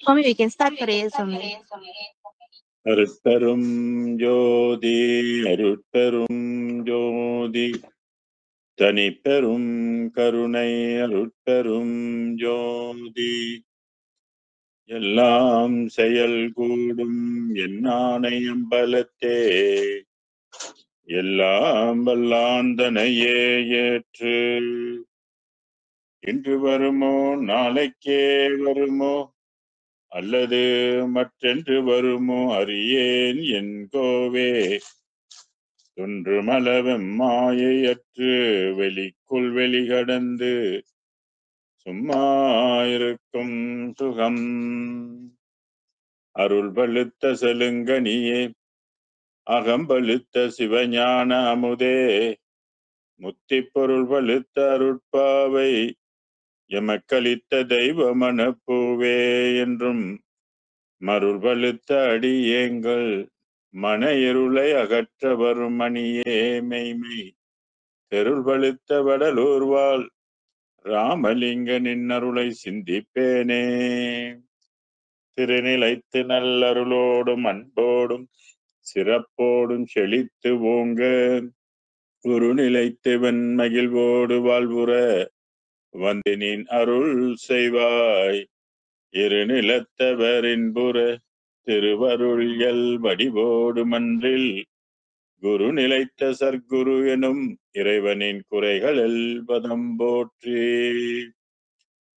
Swami, we can start prayer, Swami. அருட்பெரும் ஜோதி அருட்பெரும் ஜோதி தனிப்பெரும் கருணை அருட்பெரும் ஜோதி எல்லாம் செயல் கூடும் என்னானையம் பலத்தே எல்லாம் வல்லாந்தனையே ஏற்று இன்று வருமோ நாளைக்கே வருமோ அல்லது மற்றென்று வருமோ அறியேன் என் கோவே தொன்று மலவெம் மாயையற்று வெளிக்குள் வெளிகடந்து சும்மா இருக்கும் சுகம் அருள் பழுத்த செலுங்கனியே அகம்பழுத்த சிவஞான அமுதே முத்தி பொருள் பழுத்த அருட்பாவை எமக்களித்த தெய்வ மனப்பூவே என்றும் மருள் பழுத்த அடியேங்கள் மன இருளை அகற்ற வரும் மணியே மெய்மை தெருள் பழுத்த வடலூர்வாள் ராமலிங்க நின்னருளை சிந்திப்பேனே. திருநிலைத்து நல்லருளோடும் அன்போடும் சிறப்போடும் செழித்து ஓங்க ஒரு நிலைத்து வெண்மகிழ்வோடு வாழ்வுற வந்து நின் அருள் செய்வாய் இரு நிலத்தவரின்புற திருவருள்கள் வடிவோடு மன்றில் குரு நிலைத்த சர்க்குரு எனும் இறைவனின் குறைகள் எல்பதம் போற்றி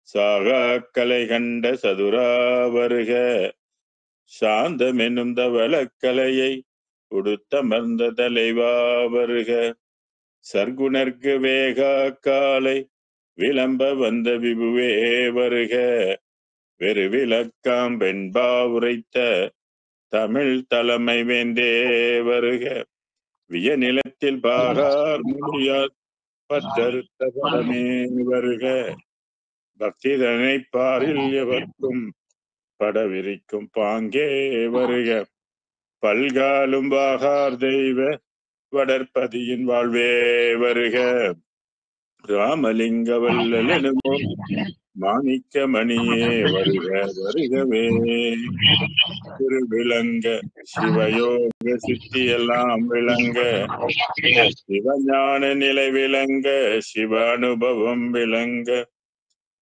சாகா கலை கண்ட சதுரா வருக சாந்தம் என்னும் தவளக்கலையை உடுத்தமர்ந்த தலைவா வருக சர்க்குணர்க்கு வேகா காலை விளம்ப வந்த விபுவே வருக வெறு விளக்காம் வெண்பா உரைத்த தமிழ் தலைமை வேந்தே வருக விய நிலத்தில் பாகார் முடியார் பற்றறுத்த படமே வருக பக்திதனை பாரில் எவர்க்கும் படவிரிக்கும் பாங்கே வருக பல்காலும் பாகார் தெய்வ வடற்பதியின் வாழ்வே வருக ராமலிங்க வல்லலெனுமோ மாணிக்க மணியே வருக வருகவே திருவிளங்க சிவயோக சித்தி எல்லாம் விளங்க சிவஞான நிலை விளங்க சிவ அனுபவம் விளங்க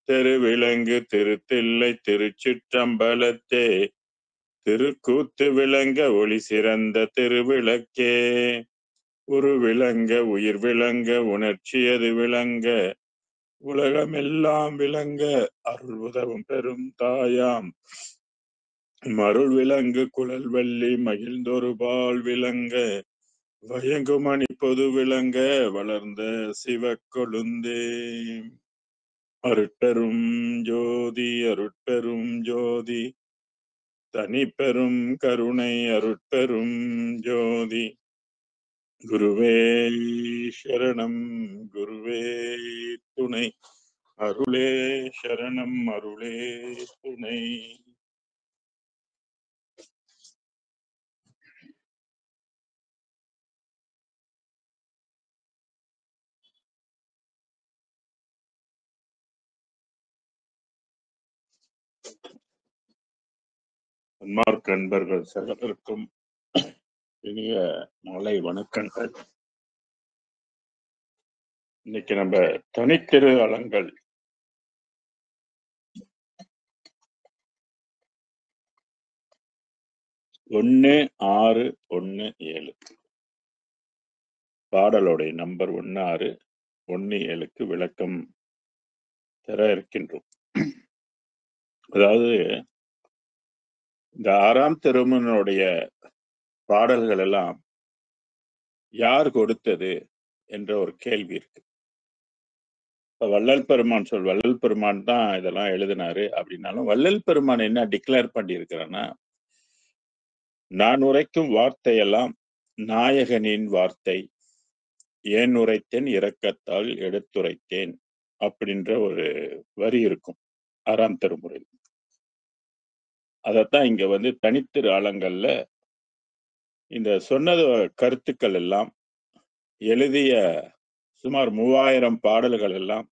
திருவிளங்கு திருத்தில்லை திருச்சிற்றம்பலத்தே திருக்கூத்து விளங்க ஒளி சிறந்த திருவிளக்கே உரு விளங்க உயிர் விளங்க உணர்ச்சியது விளங்க உலகமெல்லாம் விளங்க அருள் உதவும் பெரும் தாயாம் மருள் விளங்கு குழல் வள்ளி மகிழ்ந்தொரு பால் விளங்க வயங்குமணி பொது விளங்க வளர்ந்த சிவ கொழுந்தே அருட்பெரும் ஜோதி அருட்பெரும் ஜோதி தனிப்பெரும் கருணை அருட்பெரும் ஜோதி குருவே சரணம் குருவே துணை அருளே சரணம் அருளே துணை. அன்பார்ந்த அன்பர்கள் சகலருக்கும் இனிய மாலை வணக்கங்கள். இன்னைக்கு நம்ம தனித்திரு அலங்கள் 1617 பாடலோடைய நம்பர் 1617க்கு விளக்கம் தர இருக்கின்றோம். அதாவது இந்த 6ஆம் திருமுறையினுடைய பாடல்கள் எல்லாம் யார் கொடுத்தது என்ற ஒரு கேள்வி இருக்கு. இப்ப வள்ளல் பெருமான் வள்ளல் பெருமான் தான் இதெல்லாம் எழுதினாரு அப்படின்னாலும் வள்ளல் பெருமான் என்ன டிக்ளேர் பண்ணி இருக்கிறான்னா, நான் உரைக்கும் வார்த்தையெல்லாம் நாயகனின் வார்த்தை, ஏன் உரைத்தேன் இரக்கத்தால் எடுத்துரைத்தேன் அப்படின்ற ஒரு வரி இருக்கும் 6ஆம் திருமுறையில். அதத்தான் இங்க தனித்திரு ஆலங்கள்ல இந்த சொன்னது கருத்துக்கள் எல்லாம் எழுதிய சுமார் 3000 பாடல்கள் எல்லாம்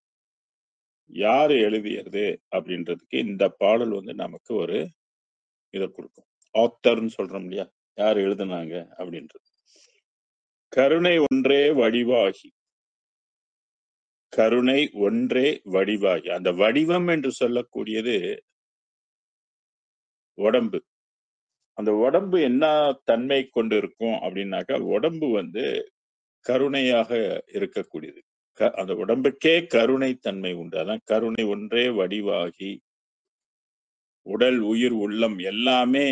யாரு எழுதியது அப்படின்றதுக்கு இந்த பாடல் நமக்கு ஒரு இதை கொடுக்கும். ஆத்தர்ன்னு சொல்றோம் இல்லையா, யார் எழுதுனாங்க அப்படின்றது. கருணை ஒன்றே வடிவாகி, கருணை ஒன்றே வடிவாகி. அந்த வடிவம் என்று சொல்லக்கூடியது உடம்பு. அந்த உடம்பு என்ன தன்மை கொண்டு இருக்கும் அப்படின்னாக்கா, உடம்பு வந்து கருணையாக இருக்கக்கூடியது. அந்த உடம்புக்கே கருணை தன்மை உண்டு. அதான் கருணை ஒன்றே வடிவாகி, உடல் உயிர் உள்ளம் எல்லாமே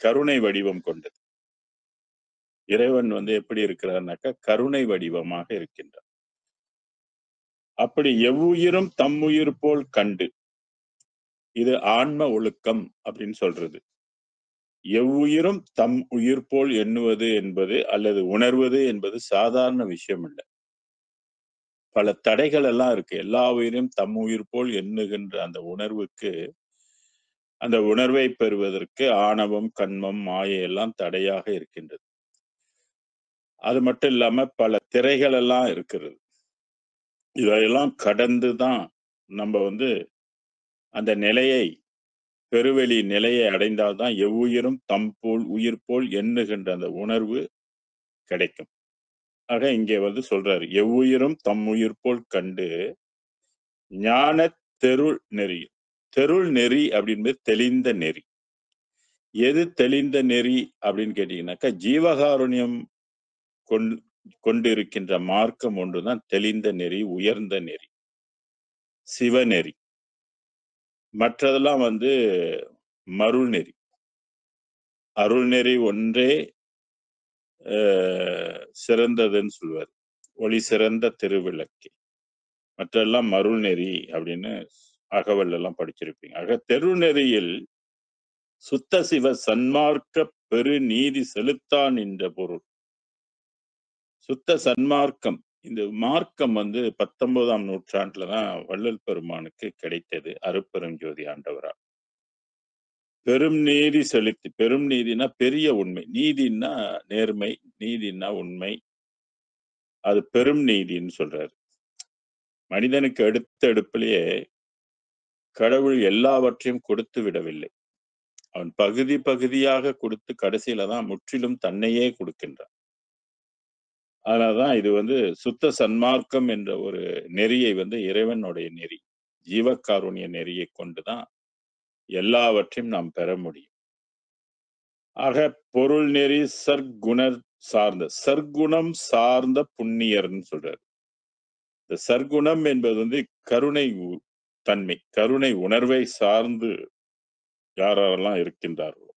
கருணை வடிவம் கொண்டது. இறைவன் வந்து எப்படி இருக்கிறார்னாக்கா, கருணை வடிவமாக இருக்கின்றார். அப்படி எவ்வுயிரும் தம்முயிர் போல் கண்டு, இது ஆன்ம ஒழுக்கம் அப்படின்னு சொல்றது. எவ்வுயிரும் தம் உயிர் போல் எண்ணுவது என்பது அல்லது உணர்வது என்பது சாதாரண விஷயம் இல்லை. பல தடைகள் எல்லாம் இருக்கு. எல்லா உயிரும் தம் உயிர் போல் எண்ணுகின்ற அந்த உணர்வுக்கு, அந்த உணர்வை பெறுவதற்கு ஆணவம், கன்மம், மாயை எல்லாம் தடையாக இருக்கின்றது. அது மட்டும் இல்லாம பல திரைகள் எல்லாம் இருக்கிறது. இதையெல்லாம் கடந்து தான் நம்ம வந்து அந்த நிலையை, பெருவெளி நிலையை அடைந்தால்தான் எவ்வுயிரும் தம் போல் உயிர் போல் எண்ணுகின்ற அந்த உணர்வு கிடைக்கும். ஆக இங்கே வந்து சொல்றாரு, எவ்வுயிரும் தம் உயிர் போல் கண்டு ஞான தெருள் நெறி. தெருள் நெறி அப்படின்றது தெளிந்த நெறி. எது தெளிந்த நெறி அப்படின்னு கேட்டீங்கன்னாக்கா, ஜீவகாருண்யம் கொண்டிருக்கின்ற மார்க்கம் ஒன்றுதான் தெளிந்த நெறி, உயர்ந்த நெறி, சிவநெறி. மற்றதெல்லாம் வந்து மருள் நெறி. அருள் நெறி ஒன்றே சிறந்ததுன்னு சொல்லுவார். ஒளி சிறந்த திருவிளக்கு. மற்றெல்லாம் மருள் நெறி அப்படின்னு அகவல் எல்லாம் படிச்சிருப்பீங்க. ஆக தெருநெறியில் சுத்த சிவ சன்மார்க்க பெரு நீதி செலுத்தான் என்ற பொருள். சுத்த சன்மார்க்கம், இந்த மார்க்கம் வந்து 19ஆம் நூற்றாண்டுலதான் வள்ளல் பெருமானுக்கு கிடைத்தது, அருட்பெருஞ்ஜோதி ஆண்டவரால். பெரும் நீதி செலுத்தி, பெரும் நீதினா பெரிய உண்மை, நீதினா நேர்மை, நீதினா உண்மை, அது பெரும் நீதின்னு சொல்றாரு. மனிதனுக்கு எடுத்த எடுப்பிலேயே கடவுள் எல்லாவற்றையும் கொடுத்து விடவில்லை. அவன் பகுதி பகுதியாக கொடுத்து கடைசியில தான் முற்றிலும் தன்னையே கொடுக்கின்றான். அதனாலதான் இது வந்து சுத்த சன்மார்க்கம் என்ற ஒரு நெறியை வந்து இறைவனுடைய நெறி, ஜீவகாருண்ய நெறியை கொண்டுதான் எல்லாவற்றையும் நாம் பெற முடியும். ஆக பொருள் நெறி சற்குணர் சார்ந்த, சற்குணம் சார்ந்த புண்ணியர்ன்னு சொல்றாரு. இந்த சற்குணம் என்பது வந்து கருணை தன்மை, கருணை உணர்வை சார்ந்து யாரெல்லாம் இருக்கின்றார்களோ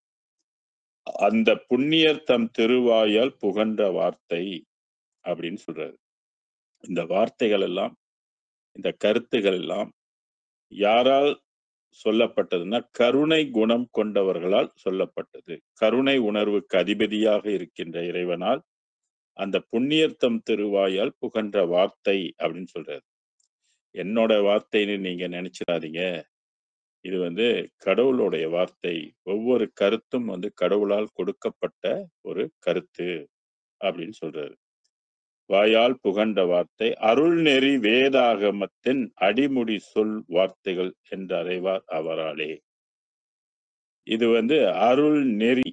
அந்த புண்ணியர் தம் திருவாயால் புகன்ற வார்த்தை அப்படின்னு சொல்றாரு. இந்த வார்த்தைகள் எல்லாம், இந்த கருத்துகள் எல்லாம் யாரால் சொல்லப்பட்டதுன்னா, கருணை குணம் கொண்டவர்களால் சொல்லப்பட்டது. கருணை உணர்வுக்கு அதிபதியாக இருக்கின்ற இறைவனால் அந்த புண்ணியர் தம் திருவாயால் புகன்ற வார்த்தை அப்படின்னு சொல்றாரு. என்னோட வார்த்தைன்னு நீங்க நினைச்சிடாதீங்க. இது வந்து கடவுளுடைய வார்த்தை. ஒவ்வொரு கருத்தும் வந்து கடவுளால் கொடுக்கப்பட்ட ஒரு கருத்து அப்படின்னு சொல்றாரு. வாயால் புகன்ற வார்த்தை அருள் நெறி வேதாகமத்தின் அடிமுடி சொல் வார்த்தைகள் என்று அறைவார் அவராலே. இது வந்து அருள் நெறி.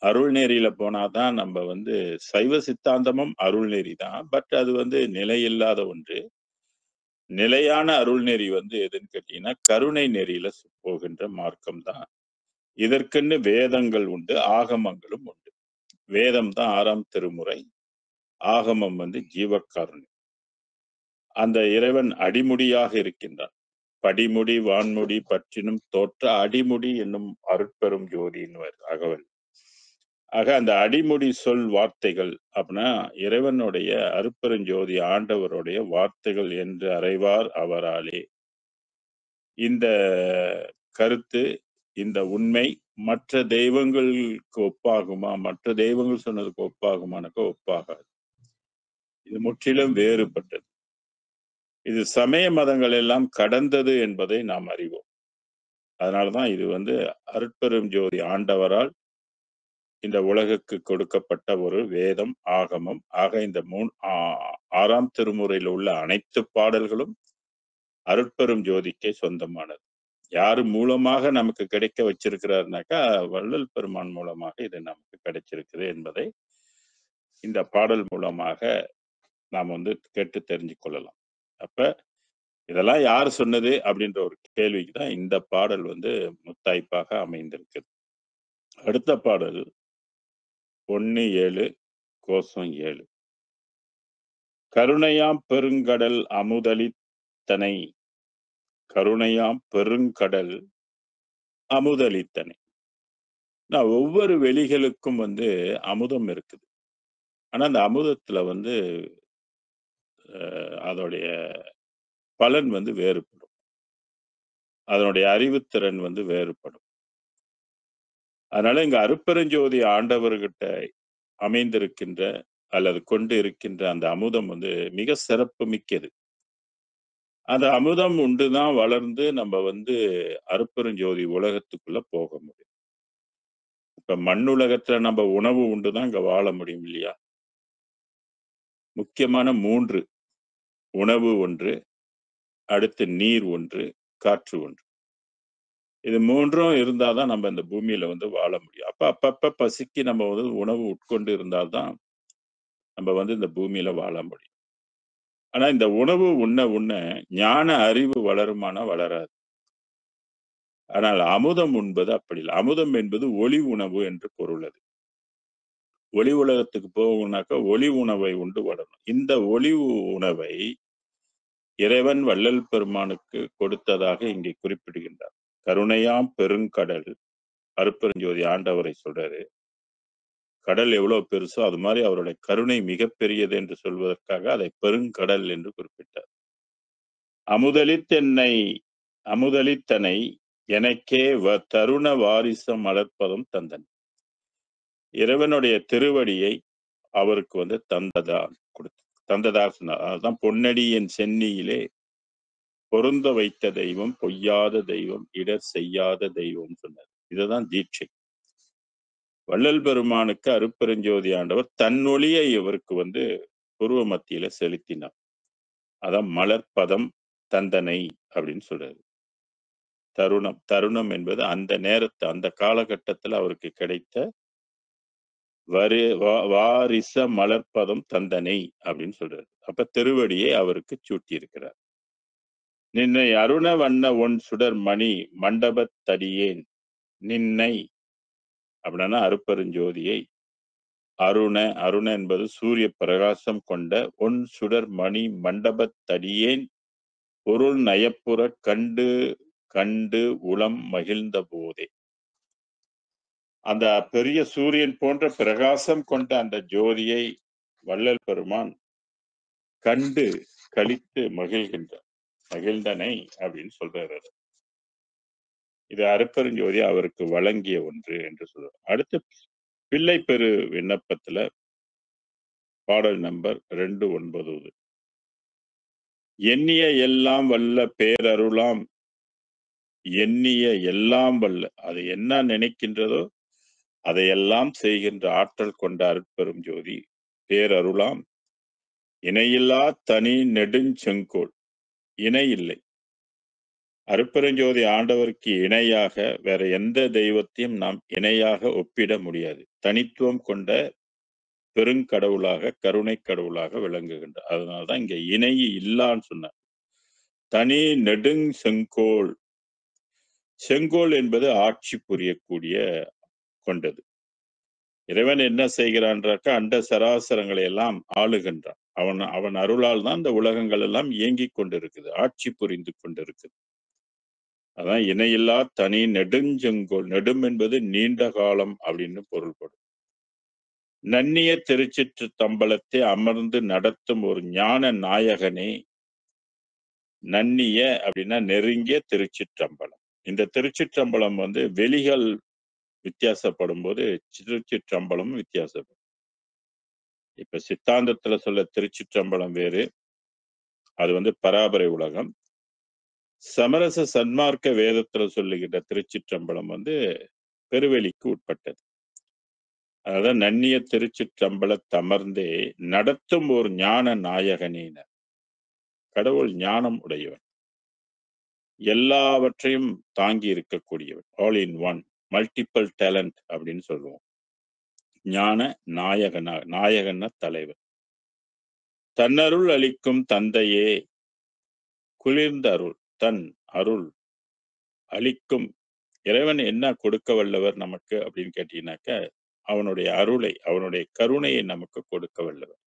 அருள் நெறியில போனாதான் நம்ம வந்து சைவ சித்தாந்தமும் அருள் நெறி தான். பட் அது வந்து நிலையில்லாத ஒன்று. நிலையான அருள் நெறி வந்து எதுன்னு கேட்டீங்கன்னா, கருணை நெறியில போகின்ற மார்க்கம் தான். இதற்குன்னு வேதங்கள் உண்டு, ஆகமங்களும் உண்டு. வேதம் தான் 6ஆம் திருமுறை, ஆகமம் வந்து ஜீவகாருண்யம். அந்த இறைவன் அடிமுடியாக இருக்கின்றான். படிமுடி வான்முடி பற்றினும் தோற்ற அடிமுடி என்னும் அருட்பெரும் ஜோதின்னு அகவல். ஆக அந்த அடிமுடி சொல் வார்த்தைகள் அப்படின்னா இறைவனுடைய அருட்பெருஞ்சோதி ஆண்டவருடைய வார்த்தைகள் என்று அறைவார் அவராலே. இந்த கருத்து, இந்த உண்மை மற்ற தெய்வங்களுக்கு ஒப்பாகுமா? மற்ற தெய்வங்கள் சொன்னதுக்கு ஒப்பாகுமானாக்கா ஒப்பாகாது. இது முற்றிலும் வேறுபட்டது. இது சமய மதங்கள் எல்லாம் கடந்தது என்பதை நாம் அறிவோம். அதனாலதான் இது வந்து அருட்பெரும் ஜோதி ஆண்டவரால் இந்த உலகுக்கு கொடுக்கப்பட்ட ஒரு வேதம், ஆகமம். ஆக இந்த 6ஆம் திருமுறையில் உள்ள அனைத்து பாடல்களும் அருட்பெரும் ஜோதிக்கே சொந்தமானது. யாரு மூலமாக நமக்கு கிடைக்க வச்சிருக்கிறாருனாக்கா, வள்ளல் பெருமான் மூலமாக இது நமக்கு கிடைச்சிருக்குது என்பதை இந்த பாடல் மூலமாக நாம் வந்து கேட்டு தெரிஞ்சு கொள்ளலாம். அப்ப இதெல்லாம் யார் சொன்னது அப்படின்ற ஒரு கேள்விக்கு தான் இந்த பாடல் வந்து முத்தாய்ப்பாக அமைந்திருக்குது. அடுத்த பாடல் 1:7 கோசம் 7. கருணையாம் பெருங்கடல் அமுதளித்தனை கருணையாம் பெருங்கடல் அமுதளித்தனை. நான் ஒவ்வொரு வெளிகளுக்கும் வந்து அமுதம் இருக்குது. ஆனா அந்த அமுதத்துல வந்து அதோடைய பலன் வந்து வேறுபடும். அதனுடைய அறிவுத்திறன் வந்து வேறுபடும். அதனால இங்க அருட்பெருஞ்சோதி ஆண்டவர்கிட்ட அமைந்திருக்கின்ற அல்லது கொண்டு இருக்கின்ற அந்த அமுதம் வந்து மிக சிறப்பு மிக்கது. அந்த அமுதம் உண்டுதான் வளர்ந்து நம்ம வந்து அருட்பெருஞ்சோதி உலகத்துக்குள்ள போக முடியும். இப்ப மண்ணுலகத்துல நம்ம உணவு உண்டுதான் இங்க வாழ முடியும் இல்லையா? முக்கியமான 3. உணவு ஒன்று, அடுத்து நீர் ஒன்று, காற்று ஒன்று. இது 3ம் இருந்தா தான் நம்ம இந்த பூமியில வந்து வாழ முடியும். அப்பப்ப பசிக்கு நம்ம வந்து உணவு உட்கொண்டு இருந்தா தான் நம்ம வந்து இந்த பூமியில வாழ முடியும். ஆனா இந்த உணவு உண்ண ஞான அறிவு வளருமானா வளராது. ஆனால் அமுதம் உண்பது அப்படி இல்ல. அமுதம் என்பது ஒளி உணவு என்று பொருள் அது. ஒளி உலகத்துக்கு போகணும்னாக்கா ஒளி உணவை உண்டு வளரணும். இந்த ஒளி உணவை இறைவன் வள்ளல் பெருமானுக்கு கொடுத்ததாக இங்கே குறிப்பிடுகின்றார். கருணையாம் பெருங்கடல் அருட்பெருஞ்சோதி ஆண்டவரை சொல்றாரு. கடல் எவ்வளவு பெருசோ அது மாதிரி அவருடைய கருணை மிகப்பெரியது என்று சொல்வதற்காக அதை பெருங்கடல் என்று குறிப்பிட்டார். அமுதளித்தென்னை அமுதளித்தனை எனக்கே தருண வாரிசம் மலர்ப்பதம் தந்தன். இறைவனுடைய திருவடியை அவருக்கு வந்து தந்ததா சொன்னார். அதுதான் பொன்னடி என் சென்னியிலே பொருந்த வைத்த தெய்வம், பொய்யாத தெய்வம், இடர் செய்யாத தெய்வம் சொன்னார். இதுதான் தீட்சை. வள்ளல் பெருமானுக்கு அருட்பெருஞ்சோதி ஆண்டவர் தன் ஒளியை இவருக்கு வந்து புருவ மத்தியில செலுத்தினார். அதான் மலர்ப்பதம் தந்தனை அப்படின்னு சொல்றாரு. தருணம் என்பது அந்த நேரத்து அந்த காலகட்டத்தில் அவருக்கு கிடைத்த வாரிச மலர்ப்பதம் தந்தனை அப்படின்னு சொல்றாரு. அப்ப திருவடியை அவருக்கு சூட்டி இருக்கிறார். நின்னை அருண வண்ண ஒன் சுடர் மணி மண்டபத்தடியேன் நின்னை அப்படின்னா அருட்பெருஞ்சோதியை அருண என்பது சூரிய பிரகாசம் கொண்ட ஒன் சுடர் மணி மண்டபத்தடியேன் பொருள் நயப்புற கண்டு கண்டு உளம் மகிழ்ந்த போதே. அந்த பெரிய சூரியன் போன்ற பிரகாசம் கொண்ட அந்த ஜோதியை வள்ளல் பெருமான் கண்டு கழித்து மகிழ்ந்தனை அப்படின்னு சொல்றாரு. இது அருட்பெருஞ்சோதி அவருக்கு வழங்கிய ஒன்று என்று சொல்றார். அடுத்து பிள்ளை பெரு விண்ணப்பத்துல பாடல் நம்பர் 290. எண்ணிய எல்லாம் வல்ல பேரருளாம் எண்ணிய எல்லாம் வல்ல அது என்ன நினைக்கின்றதோ அதையெல்லாம் செய்கின்ற ஆற்றல் கொண்ட அருட்பெரும் ஜோதி பேரருளாம் இணையில்லா தனி நெடுஞ்செங்கோல். இணை இல்லை. அருட்பெருஞ்சோதி ஆண்டவருக்கு இணையாக வேற எந்த தெய்வத்தையும் நாம் இணையாக ஒப்பிட முடியாது. தனித்துவம் கொண்ட பெருங்கடவுளாக கருணை கடவுளாக விளங்குகின்றார். அதனாலதான் இங்க இணை இல்லான்னு சொன்னார். தனி நெடுஞ்செங்கோல். செங்கோல் என்பது ஆட்சி புரியக்கூடிய கொண்டது. இறைவன் என்ன செய்கிறான்றாக்க அண்ட சராசரங்களை எல்லாம் ஆளுகின்றான். அவன் அருளால் தான் இந்த உலகங்கள் எல்லாம் இயங்கிக் கொண்டிருக்குது, ஆட்சி புரிந்து கொண்டிருக்குது. அதான் இணையில்லா தனி நெடுஞ்செங்கோல். நெடும் என்பது நீண்ட காலம் அப்படின்னு பொருள்படும். நன்னிய திருச்சிற்று தம்பலத்தை அமர்ந்து நடத்தும் ஒரு ஞான நாயகனே. நன்னிய அப்படின்னா நெருங்கிய திருச்சிற்றம்பலம். இந்த திருச்சிற்றம்பலம் வந்து வெளிகள் வித்தியாசப்படும் போது திருச்சிற்றம்பலம் வித்தியாசப்படும். இப்ப சித்தாந்தத்துல சொல்ல திருச்சிற்றம்பலம் வேறு, அது வந்து பராபரை உலகம். சமரச சன்மார்க்க வேதத்துல சொல்லுகின்ற திருச்சிற்றம்பலம் வந்து பெருவெளிக்கு உட்பட்டது. அதான் நன்னிய திருச்சிற்றம்பலத்தமர்ந்தே நடத்தும் ஒரு ஞான நாயகனேன. கடவுள் ஞானம் உடையவன். எல்லாவற்றையும் தாங்கி இருக்கக்கூடியவர். All in one. Multiple talent அப்படின்னு சொல்லுவோம். ஞான நாயகன்னா தலைவர். தன்னருள் அளிக்கும் தந்தையே, குளிர்ந்த அருள். தன் அருள் அளிக்கும் இறைவன் என்ன கொடுக்க வல்லவர் நமக்கு அப்படின்னு கேட்டீங்கன்னாக்க, அவனுடைய அருளை, அவனுடைய கருணையை நமக்கு கொடுக்க வல்லவர்.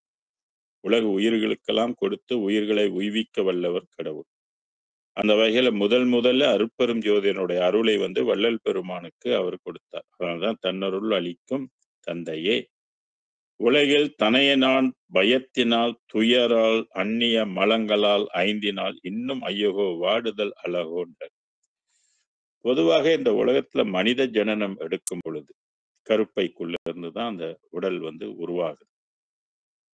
உலக உயிர்களுக்கெல்லாம் கொடுத்து உயிர்களை உய்விக்க வல்லவர் கடவுள். அந்த வகையில முதல்ல அருட்பெரும் ஜோதியினுடைய அருளை வந்து வள்ளல் பெருமானுக்கு அவர் கொடுத்தார். அதனால்தான் தன்னருள் அளிக்கும் தந்தையே, உலகில் தனையனான் பயத்தினால் துயரால் அந்நிய மலங்களால் ஐந்தினால் இன்னும் ஐயகோ வாடுதல் அழகோன்றார். பொதுவாக இந்த உலகத்துல மனித ஜனனம் எடுக்கும் பொழுது கருப்பைக்குள்ள இருந்துதான் அந்த உடல் வந்து உருவாகுது.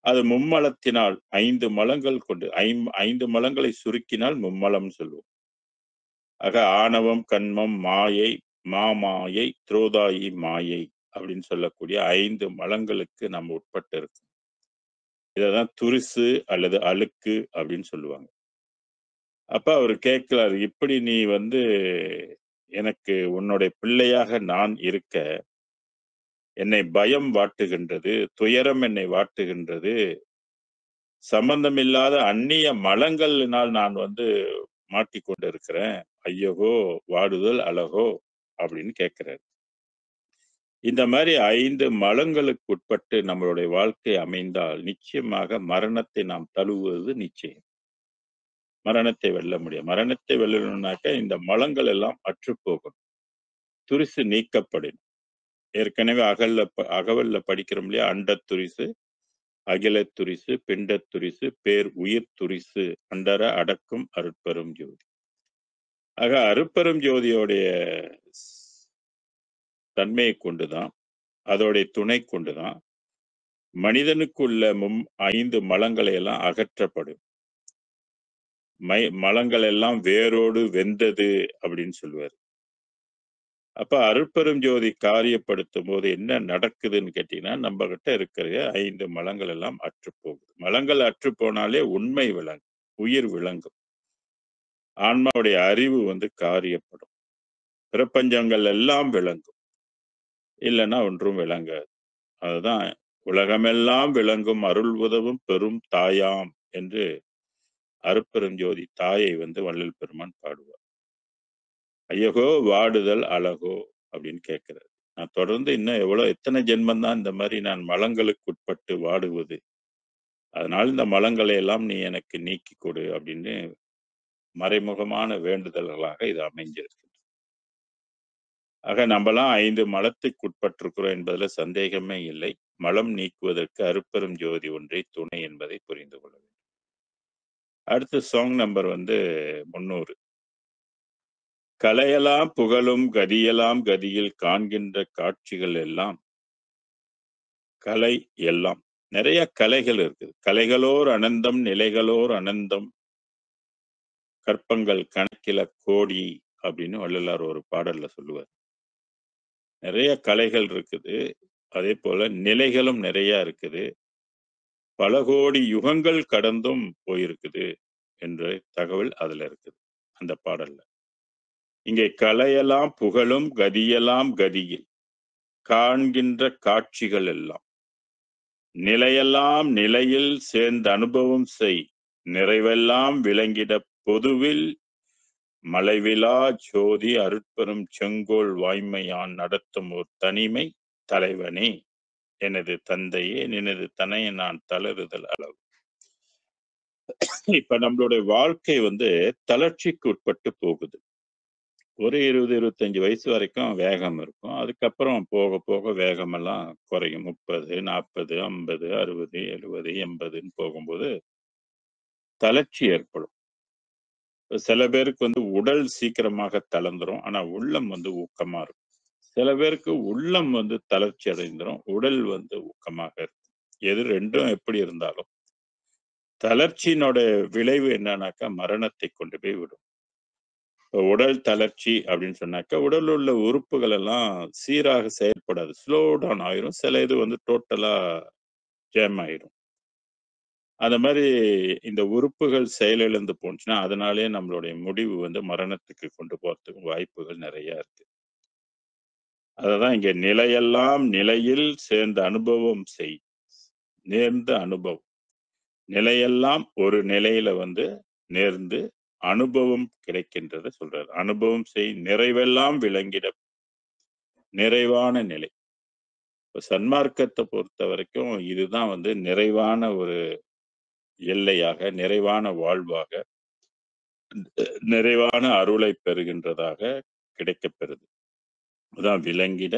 அது மும்மலத்தினால் 5 மலங்கள் கொண்டு 5 மலங்களை சுருக்கினால் மும்மலம் சொல்லுவோம். ஆக ஆணவம், கன்மம், மாயை, மாமாயை, துரோதாயி மாயை அப்படின்னு சொல்லக்கூடிய 5 மலங்களுக்கு நம்ம உட்பட்டு இருக்கோம். இததான் துரிசு அல்லது அழுக்கு அப்படின்னு சொல்லுவாங்க. அப்ப அவர் கேட்கிறாரு, இப்படி நீ வந்து எனக்கு உன்னுடைய பிள்ளையாக நான் இருக்க என்னை பயம் வாட்டுகின்றது, துயரம் என்னை வாட்டுகின்றது, சம்பந்தமில்லாத அந்நிய மலங்களினால் நான் வந்து மாட்டிக்கொண்டு இருக்கிறேன். ஐயகோ வாடுதல் அழகோ அப்படின்னு கேட்கிறாரு. இந்த மாதிரி 5 மலங்களுக்கு உட்பட்டு நம்மளுடைய வாழ்க்கை அமைந்தால் நிச்சயமாக மரணத்தை நாம் தழுவுவது நிச்சயம். மரணத்தை வெல்ல முடியும். மரணத்தை வெல்லணும்னாக்க இந்த மலங்கள் எல்லாம் அற்றுப்போகணும். துரிசு நீக்கப்படும். ஏற்கனவே அகவல்ல படிக்கிறோம் இல்லையா? அண்டத் துரிசு, அகிலத் துரிசு, பிண்டத் துரிசு, பேர் உயிர் துரிசு, அண்டர அடக்கும் அருட்பெரும் ஜோதி. ஆக அருட்பெரும் ஜோதியோடைய தன்மையை கொண்டுதான், அதோடைய துணை கொண்டுதான் மனிதனுக்குள்ள 5 மலங்களை எல்லாம் அகற்றப்படும். மலங்கள் எல்லாம் வேரோடு வெந்தது அப்படின்னு சொல்லுவார். அப்ப அருட்பெரும் ஜோதி காரியப்படுத்தும் போது என்ன நடக்குதுன்னு கேட்டீங்கன்னா, நம்ம கிட்ட இருக்கிற 5 மலங்கள் எல்லாம் அற்று போகுது. மலங்கள் அற்று போனாலே உண்மை விளங்கும், உயிர் விளங்கும், ஆன்மாவுடைய அறிவு வந்து காரியப்படும், பிரபஞ்சங்கள் எல்லாம் விளங்கும். இல்லைன்னா ஒன்றும் விளங்காது. அதுதான் உலகமெல்லாம் விளங்கும் அருள் உதவும் பெரும் தாயாம் என்று அருட்பெரும் ஜோதி தாயை வந்து வள்ளல் பெருமான் பாடுவார். ஐயகோ வாடுதல் அழகோ அப்படின்னு கேட்கிறார். நான் தொடர்ந்து இன்னும் எத்தனை ஜென்மம் தான் இந்த மாதிரி நான் மலங்களுக்கு உட்பட்டு வாடுவது, அதனால இந்த மலங்களை எல்லாம் நீ எனக்கு நீக்கி கொடு அப்படின்னு மறைமுகமான வேண்டுதல்களாக இது அமைஞ்சிருக்கு. ஆக நம்மலாம் 5 மலத்துக்கு உட்பட்டிருக்கிறோம் என்பதுல சந்தேகமே இல்லை. மலம் நீக்குவதற்கு அருட்பெரும் ஜோதி ஒன்றே துணை என்பதை புரிந்து கொள்ள வேண்டும். அடுத்த சாங் நம்பர் வந்து 300. கலையெல்லாம் புகழும் கதியெல்லாம் கதியில் காண்கின்ற காட்சிகள் எல்லாம் கலை எல்லாம். நிறைய கலைகள் இருக்குது. கலைகளோர் அனந்தம், நிலைகளோர் அனந்தம், கற்பங்கள் கணக்கில கோடி அப்படின்னு வள்ளலார் ஒரு பாடல்ல சொல்லுவார். நிறைய கலைகள் இருக்குது. அதே போல நிலைகளும் நிறைய இருக்குது. பல கோடி யுகங்கள் கடந்தும் போயிருக்குது என்ற தகவல் அதுல இருக்குது, அந்த பாடல்ல. இங்கே கலையெல்லாம் புகழும் கதியெல்லாம் கதியில் காண்கின்ற காட்சிகள் எல்லாம் நிலையெல்லாம் நிலையில் சேர்ந்த அனுபவம் செய் நிறைவெல்லாம் விளங்கிட பொதுவில் மலைவிலா ஜோதி அருட்பெரும் செங்கோல் வாய்மையான் நடத்தும் ஒரு தனிமை தலைவனே எனது தந்தையே நினது தனைய நான் தளறுதல் அளவு. இப்ப நம்மளுடைய வாழ்க்கை வந்து தளர்ச்சிக்கு உட்பட்டு போகுது. ஒரு 20-25 வயசு வரைக்கும் வேகம் இருக்கும். அதுக்கப்புறம் போக போக வேகமெல்லாம் குறையும். 30, 40, 50, 60, 70, 80ன்னு போகும்போது தளர்ச்சி ஏற்படும். சில பேருக்கு வந்து உடல் சீக்கிரமாக தளர்ந்துரும். ஆனா உள்ளம் வந்து ஊக்கமா இருக்கும். சில பேருக்கு உள்ளம் வந்து தளர்ச்சி அடைந்துரும், உடல் வந்து ஊக்கமாக இருக்கும். எது 2ம் எப்படி இருந்தாலும் தளர்ச்சியினோட விளைவு என்னன்னாக்கா மரணத்தை கொண்டு போய் விடும். உடல் தளர்ச்சி அப்படின்னு சொன்னாக்கா உடல் உள்ள உறுப்புகள் எல்லாம் சீராக செயல்படாது, ஸ்லோ டவுன் ஆயிரும். சில இது வந்து டோட்டலா ஜேம் ஆயிரும். அந்த மாதிரி இந்த உறுப்புகள் செயலிழந்து போச்சுன்னா, அதனாலேயே நம்மளுடைய முடிவு வந்து மரணத்துக்கு கொண்டு போறதுக்கு வாய்ப்புகள் நெறைய இருக்கு. அததான் இங்க நிலையெல்லாம் நிலையில் சேர்ந்த அனுபவம் செய். நேர்ந்த அனுபவம். நிலையெல்லாம் ஒரு நிலையில வந்து நேர்ந்து அனுபவம் கிடைக்கின்றத சொல்றாரு. அனுபவம் செய் நிறைவெல்லாம் விளங்கிட நிறைவான நிலை. இப்ப சன்மார்க்கத்த பொறுத்தவரைக்கும் இதுதான் வந்து நிறைவான ஒரு எல்லையாக, நிறைவான வாழ்வாக, நிறைவான அருளை பெறுகின்றதாக கிடைக்கப்பெறுது. அதான் விளங்கிட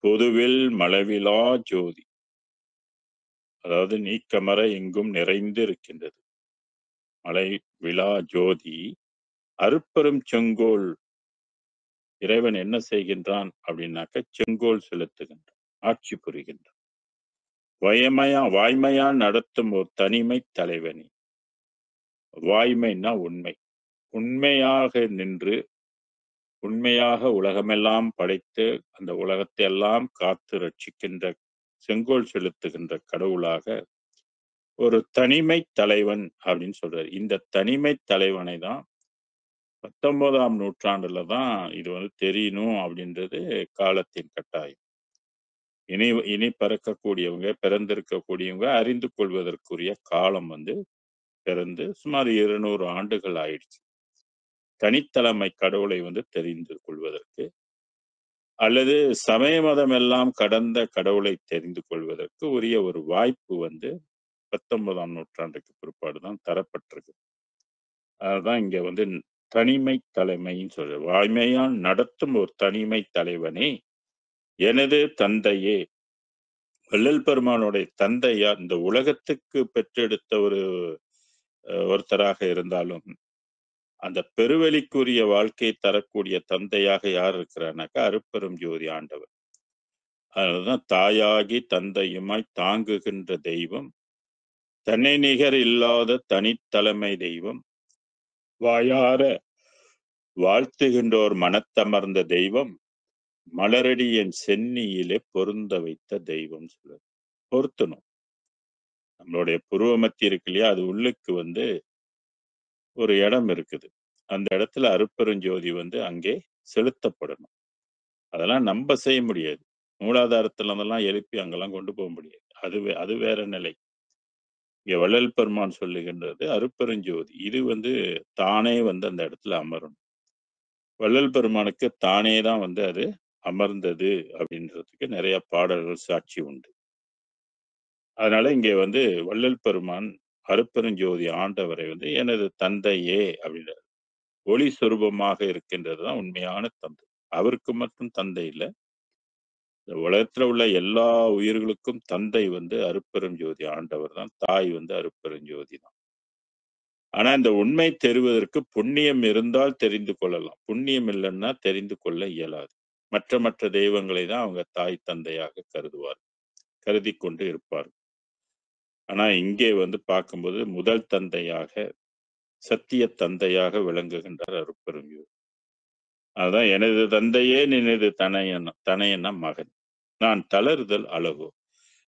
பொதுவில் மளவிலா ஜோதி. அதாவது நீக்கமற எங்கும் நிறைந்து இருக்கின்றது. மலை விழா ஜோதி அருட்பெரும் செங்கோல். இறைவன் என்ன செய்கின்றான் அப்படின்னாக்க செங்கோல் செலுத்துகின்றான், ஆட்சி புரிகின்றான். வாய்மையா நடத்தும் ஒரு தனிமை தலைவனி. வாய்மைன்னா உண்மை. உண்மையாக நின்று உண்மையாக உலகமெல்லாம் படைத்து அந்த உலகத்தை எல்லாம் காத்து ரட்சிக்கின்ற செங்கோல் செலுத்துகின்ற கடவுளாக ஒரு தனிமை தலைவன் அப்படின்னு சொல்றாரு. இந்த தனிமை தலைவனை தான் 19ஆம் நூற்றாண்டுல தான் இது வந்து தெரியணும் அப்படின்றது காலத்தின் கட்டாயம். இனி இனி பிறக்கக்கூடியவங்க, பிறந்திருக்கக்கூடியவங்க அறிந்து கொள்வதற்குரிய காலம் வந்து பிறந்து சுமார் 200 ஆண்டுகள் ஆயிடுச்சு. தனித்தலைமை கடவுளை வந்து தெரிந்து கொள்வதற்கு, அல்லது சமய மதம் எல்லாம் கடந்த கடவுளை தெரிந்து கொள்வதற்கு உரிய ஒரு வாய்ப்பு வந்து 19ஆம் நூற்றாண்டுக்கு பிற்பாடு தான் தரப்பட்டிருக்கு. அதுதான் இங்க வந்து தனிமை தலைமைன்னு சொல்ற. வாய்மையால் நடத்தும் ஒரு தனிமை தலைவனே, எனது தந்தையே. வள்ளல் பெருமானுடைய தந்தையார் இந்த உலகத்துக்கு பெற்றெடுத்த ஒருத்தராக இருந்தாலும், அந்த பெருவெளிக்குரிய வாழ்க்கையை தரக்கூடிய தந்தையாக யார் இருக்கிறார்னாக்கா, அருட்பெரும் ஜோதி ஆண்டவர். அதனாலதான் தாயாகி தந்தையுமாய் தாங்குகின்ற தெய்வம், தன்னை நிகர் இல்லாத தனித்தலைமை தெய்வம், வாயார வாழ்த்துகின்றோர் மனத்தமர்ந்த தெய்வம், மலரடி என் சென்னியிலே பொருந்த வைத்த தெய்வம் சொல்லுவார். பொருத்தணும். நம்மளுடைய புருவ மத்தி இருக்கு இல்லையா, அது உள்ளுக்கு வந்து ஒரு இடம் இருக்குது. அந்த இடத்துல அருட்பெருஞ்சோதி வந்து அங்கே செலுத்தப்படணும். அதெல்லாம் நம்ப செய்ய முடியாது. மூலாதாரத்துல இருந்தெல்லாம் எழுப்பி அங்கெல்லாம் கொண்டு போக முடியாது. அது வேற நிலை. இங்க வள்ளல் பெருமான் சொல்லுகின்றது அருட்பெருஞ்சோதி. இது வந்து தானே வந்து அந்த இடத்துல அமரணும். வள்ளல் பெருமானுக்கு தானே தான் வந்து அது அமர்ந்தது அப்படின்றதுக்கு நிறைய பாடல்கள் சாட்சி உண்டு. அதனால இங்கே வந்து வள்ளல் பெருமான் அருட்பெருஞ்சோதி ஆண்டவரை வந்து எனது தந்தையே அப்படின்றார். ஒளி சொரூபமாக இருக்கின்றது தான் உண்மையான தந்தை. அவருக்கு மட்டும் தந்தை இல்ல. இந்த உலகத்துல உள்ள எல்லா உயிர்களுக்கும் தந்தை வந்து அருட்பெருஞ்சோதி ஆண்டவர் தான். தாய் வந்து அருட்பெருஞ்சோதி தான். ஆனா இந்த உண்மை தெரிவதற்கு புண்ணியம் இருந்தால் தெரிந்து கொள்ளலாம். புண்ணியம் இல்லைன்னா தெரிந்து கொள்ள இயலாது. மற்ற தெய்வங்களை தான் அவங்க தாய் தந்தையாக கருதுவார். கருதி கொண்டு இருப்பார். ஆனா இங்கே வந்து பார்க்கும்போது முதல் தந்தையாக, சத்திய தந்தையாக விளங்குகின்றார் அருட்பெருஞ்சோதி. அதான் எனது தந்தையே நினது தனையன மகன். நான் தளறுதல் அழகோ.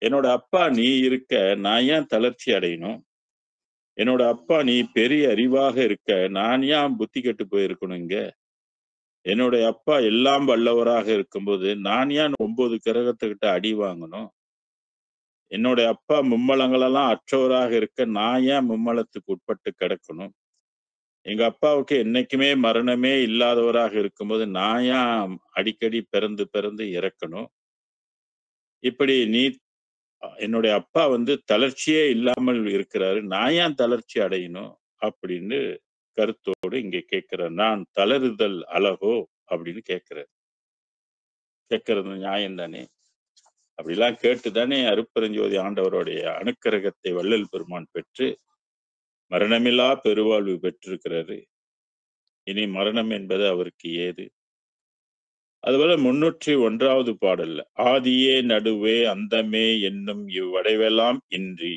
என்னோட அப்பா நீ இருக்க நான் ஏன் தளர்ச்சி அடையணும்? என்னோட அப்பா நீ பெரிய அறிவாக இருக்க நான் ஏன் புத்தி கெட்டு போயிருக்கணும் இங்க? என்னுடைய அப்பா எல்லாம் வல்லவராக இருக்கும்போது நான் ஏன் 9 கிரகத்துக்கிட்ட அடி வாங்கணும்? என்னுடைய அப்பா மும்மலங்களெல்லாம் அற்றவராக இருக்க நான் ஏன் மும்மலத்துக்கு உட்பட்டு கிடக்கணும்? எங்க அப்பாவுக்கு என்னைக்குமே மரணமே இல்லாதவராக இருக்கும்போது நான் ஏன் அடிக்கடி பிறந்து பிறந்து இறக்கணும்? இப்படி நீ என்னுடைய அப்பா வந்து தளர்ச்சியே இல்லாமல் இருக்கிறாரு. நான் ஏன் தளர்ச்சி அடையணும்? அப்படின்னு கருத்தோடு இங்கே கேட்கிறார். நான் தளறுதல் அழகோ அப்படின்னு கேட்கிறார். கேட்கறது நியாயம் தானே? அப்படிலாம் கேட்டுதானே அருட்பெருஞ்சோதி ஆண்டவருடைய அனுக்கிரகத்தை வள்ளல் பெருமான் பெற்று மரணமில்லா பெருவாழ்வு பெற்றிருக்கிறாரு. இனி மரணம் என்பது அவருக்கு ஏது? அதுபோல 301வது பாடல்ல ஆதியே நடுவே அந்தமே என்னும் இவ்வடைவெல்லாம் இன்றி.